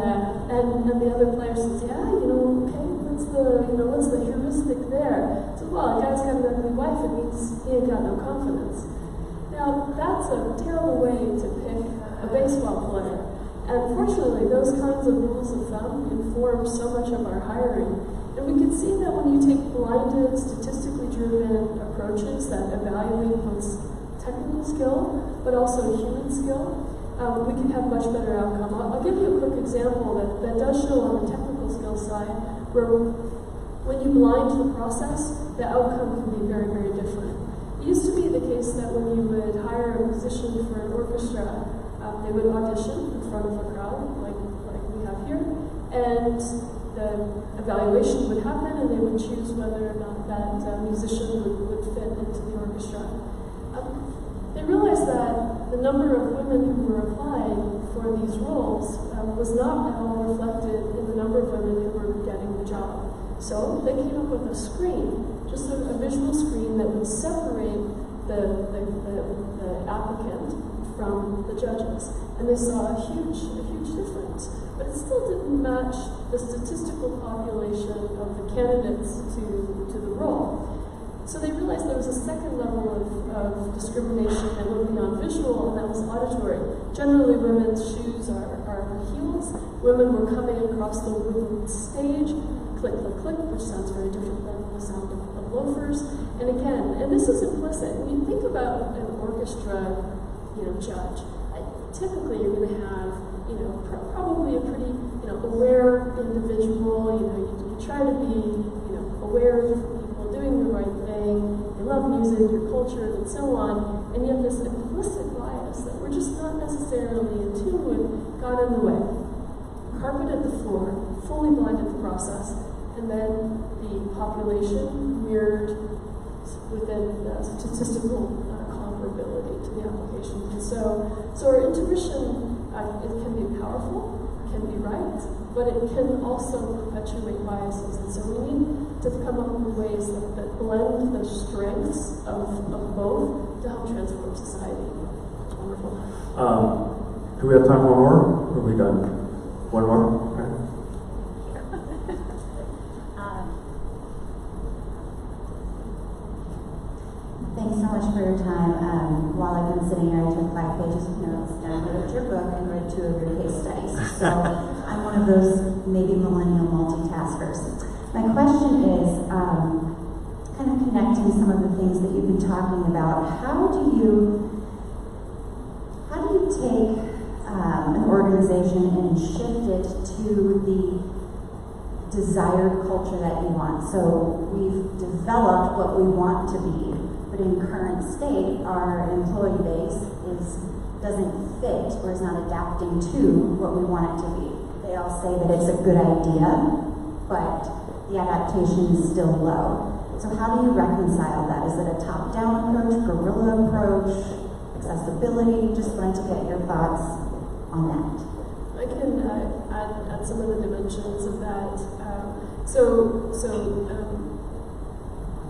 the other player says, yeah, okay, what's the heuristic there? So, well, a guy's got an ugly wife, it means he ain't got no confidence. Now, that's a terrible way to pick a baseball player. And fortunately, those kinds of rules of thumb inform so much of our hiring. And we can see that when you take blinded, statistically driven approaches that evaluate both technical skill, but also human skill, we can have much better outcome. I'll give you a quick example that does show on the technical skill side, where when you blind the process, the outcome can be very, very different. It used to be the case that when you would hire a musician for an orchestra, they would audition in front of a crowd, like we have here, and the evaluation would happen, and they would choose whether or not that musician would fit into the orchestra. They realized that the number of women who were applying for these roles was not at all reflected in the number of women who were getting the job. So they came up with a screen, just a visual screen that would separate the applicant from the judges. And they saw a huge difference. But it still didn't match the statistical population of the candidates to the role. So they realized there was a second level of discrimination that went beyond visual, and that was auditory. Generally, women's shoes are heels. Women were coming across the wooden stage, click, click, click, which sounds very different than the sound of loafers. And again, and this is implicit. When you think about an orchestra, judge, typically you're going to have, probably a pretty, aware individual. You try to be, aware of different people doing the right thing. They love music, your culture, and so on. And yet this implicit bias that we're just not necessarily in tune with got in the way. Carpeted the floor, fully blinded the process, and then the population mirrored within statistical comparability to the application. And so our intuition, it can be powerful, can be right, but it can also perpetuate biases. And so we need to come up with ways that blend the strengths of both to help transform society. Wonderful. Do we have time for one more? Or are we done? One more? Okay. Thanks so much for your time. While I've been sitting here, I took 5 pages of notes, downloaded your book, and read 2 of your case studies. So I'm one of those maybe millennial multitaskers. My question is, kind of connecting some of the things that you've been talking about, how do you take an organization and shift it to the desired culture that you want? So we've developed what we want to be, but in current state, our employee base doesn't fit or is not adapting to what we want it to be. They all say that it's a good idea, but the adaptation is still low. So how do you reconcile that? Is it a top-down approach, guerrilla approach, accessibility? Just wanted to get your thoughts on that. I can add some of the dimensions of that.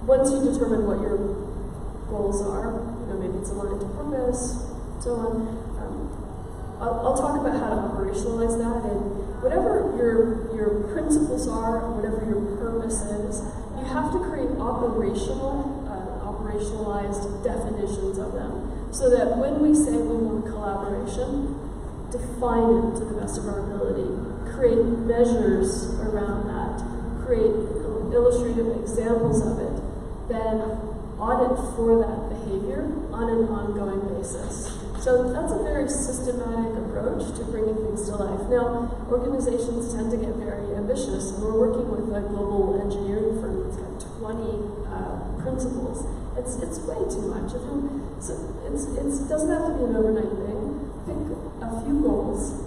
Once you determine what your goals are, maybe it's aligned to purpose, so on. I'll talk about how to operationalize that, and whatever your principles are, whatever your purpose is, you have to create operationalized definitions of them, so that when we say we want collaboration, define it to the best of our ability, create measures around that, create illustrative examples of it, then audit for that behavior on an ongoing basis. So that's a very systematic approach to bringing things to life. Now, organizations tend to get very ambitious, and we're working with a global engineering firm that's got 20 principles. It's way too much. It doesn't have to be an overnight thing. Pick a few goals,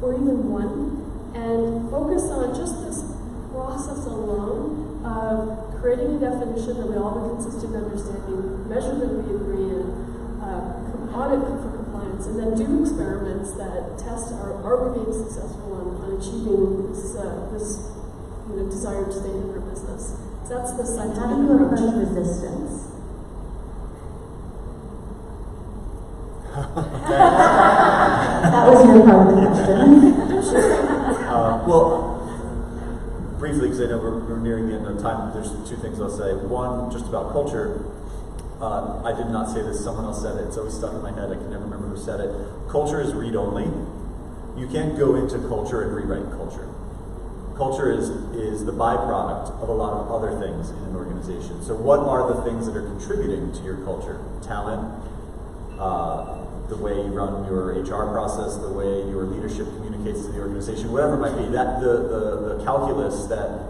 or even one, and focus on just this process alone of creating a definition that we all have a consistent understanding, measure that we agree in, audit for compliance, and then do experiments that test are we being successful on achieving this desired state of our business. So that's the scientific How do you approach. approach resistance? That was your part of the question. Well, briefly, because I know we're nearing the end of time, there's two things I'll say. One, just about culture. I did not say this, someone else said it, it's always stuck in my head, I can never remember who said it. Culture is read-only. You can't go into culture and rewrite culture. Culture is the byproduct of a lot of other things in an organization. So what are the things that are contributing to your culture? Talent, the way you run your HR process, the way your leadership communicates to the organization, whatever it might be. That the calculus that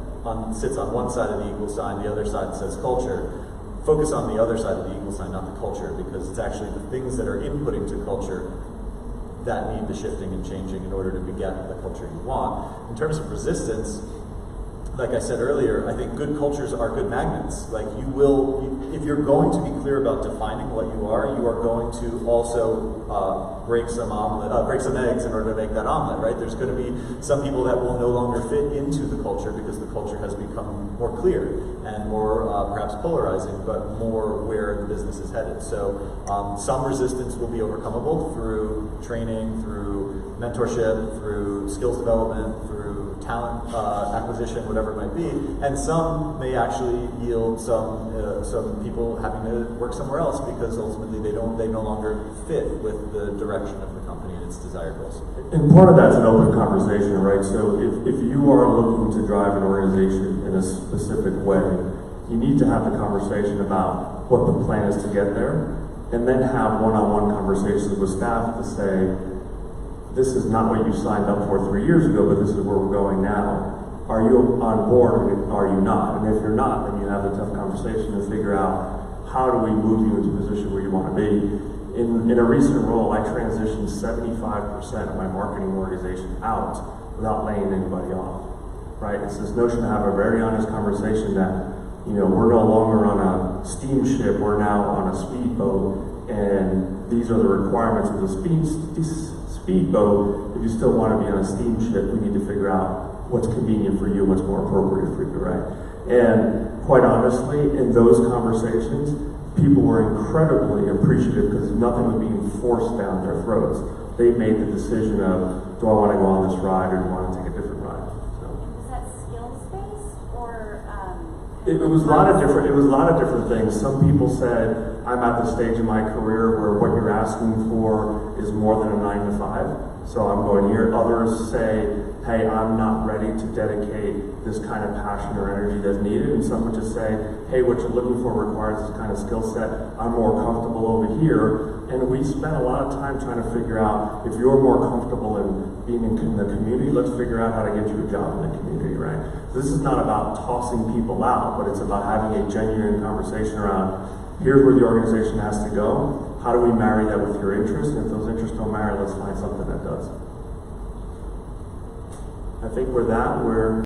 sits on one side of the equal sign, the other side says culture. Focus on the other side of the equal sign, not the culture, because it's actually the things that are inputting to culture that need the shifting and changing in order to beget the culture you want. In terms of resistance, like I said earlier, I think good cultures are good magnets. Like if you're going to be clear about defining what you are going to also break some eggs in order to make that omelet, right? There's going to be some people that will no longer fit into the culture because the culture has become more clear and more perhaps polarizing, but more where the business is headed. So some resistance will be overcomable through training, through mentorship, through skills development, through talent acquisition, whatever it might be, and some may actually yield some people having to work somewhere else because ultimately they no longer fit with the direction of the company and its desired goals. And part of that's an open conversation, right? So if you are looking to drive an organization in a specific way, you need to have the conversation about what the plan is to get there, and then have one-on-one conversations with staff to say, this is not what you signed up for 3 years ago, but this is where we're going now. Are you on board or are you not? And if you're not, then you have a tough conversation and figure out how do we move you into a position where you want to be. In a recent role, I transitioned 75% of my marketing organization out without laying anybody off, right? It's this notion to have a very honest conversation that, we're no longer on a steamship, we're now on a speedboat, and these are the requirements of the speedboat. If you still want to be on a steamship, we need to figure out what's convenient for you, what's more appropriate for you, right? And quite honestly, in those conversations, people were incredibly appreciative because nothing was being forced down their throats. They made the decision of, do I want to go on this ride or do I want to take a different ride? So. Is that skills-based or? It was a lot of different things. Some people said, I'm at the stage in my career where what you're asking for is more than a 9 to 5, so I'm going here. Others say, hey, I'm not ready to dedicate this kind of passion or energy that's needed. And some would just say, hey, what you're looking for requires this kind of skill set. I'm more comfortable over here. And we spent a lot of time trying to figure out, if you're more comfortable in being in the community, let's figure out how to get you a job in the community, right? This is not about tossing people out, but it's about having a genuine conversation around, here's where the organization has to go. How do we marry that with your interests? And if those interests don't marry, let's find something that does. I think with that, we're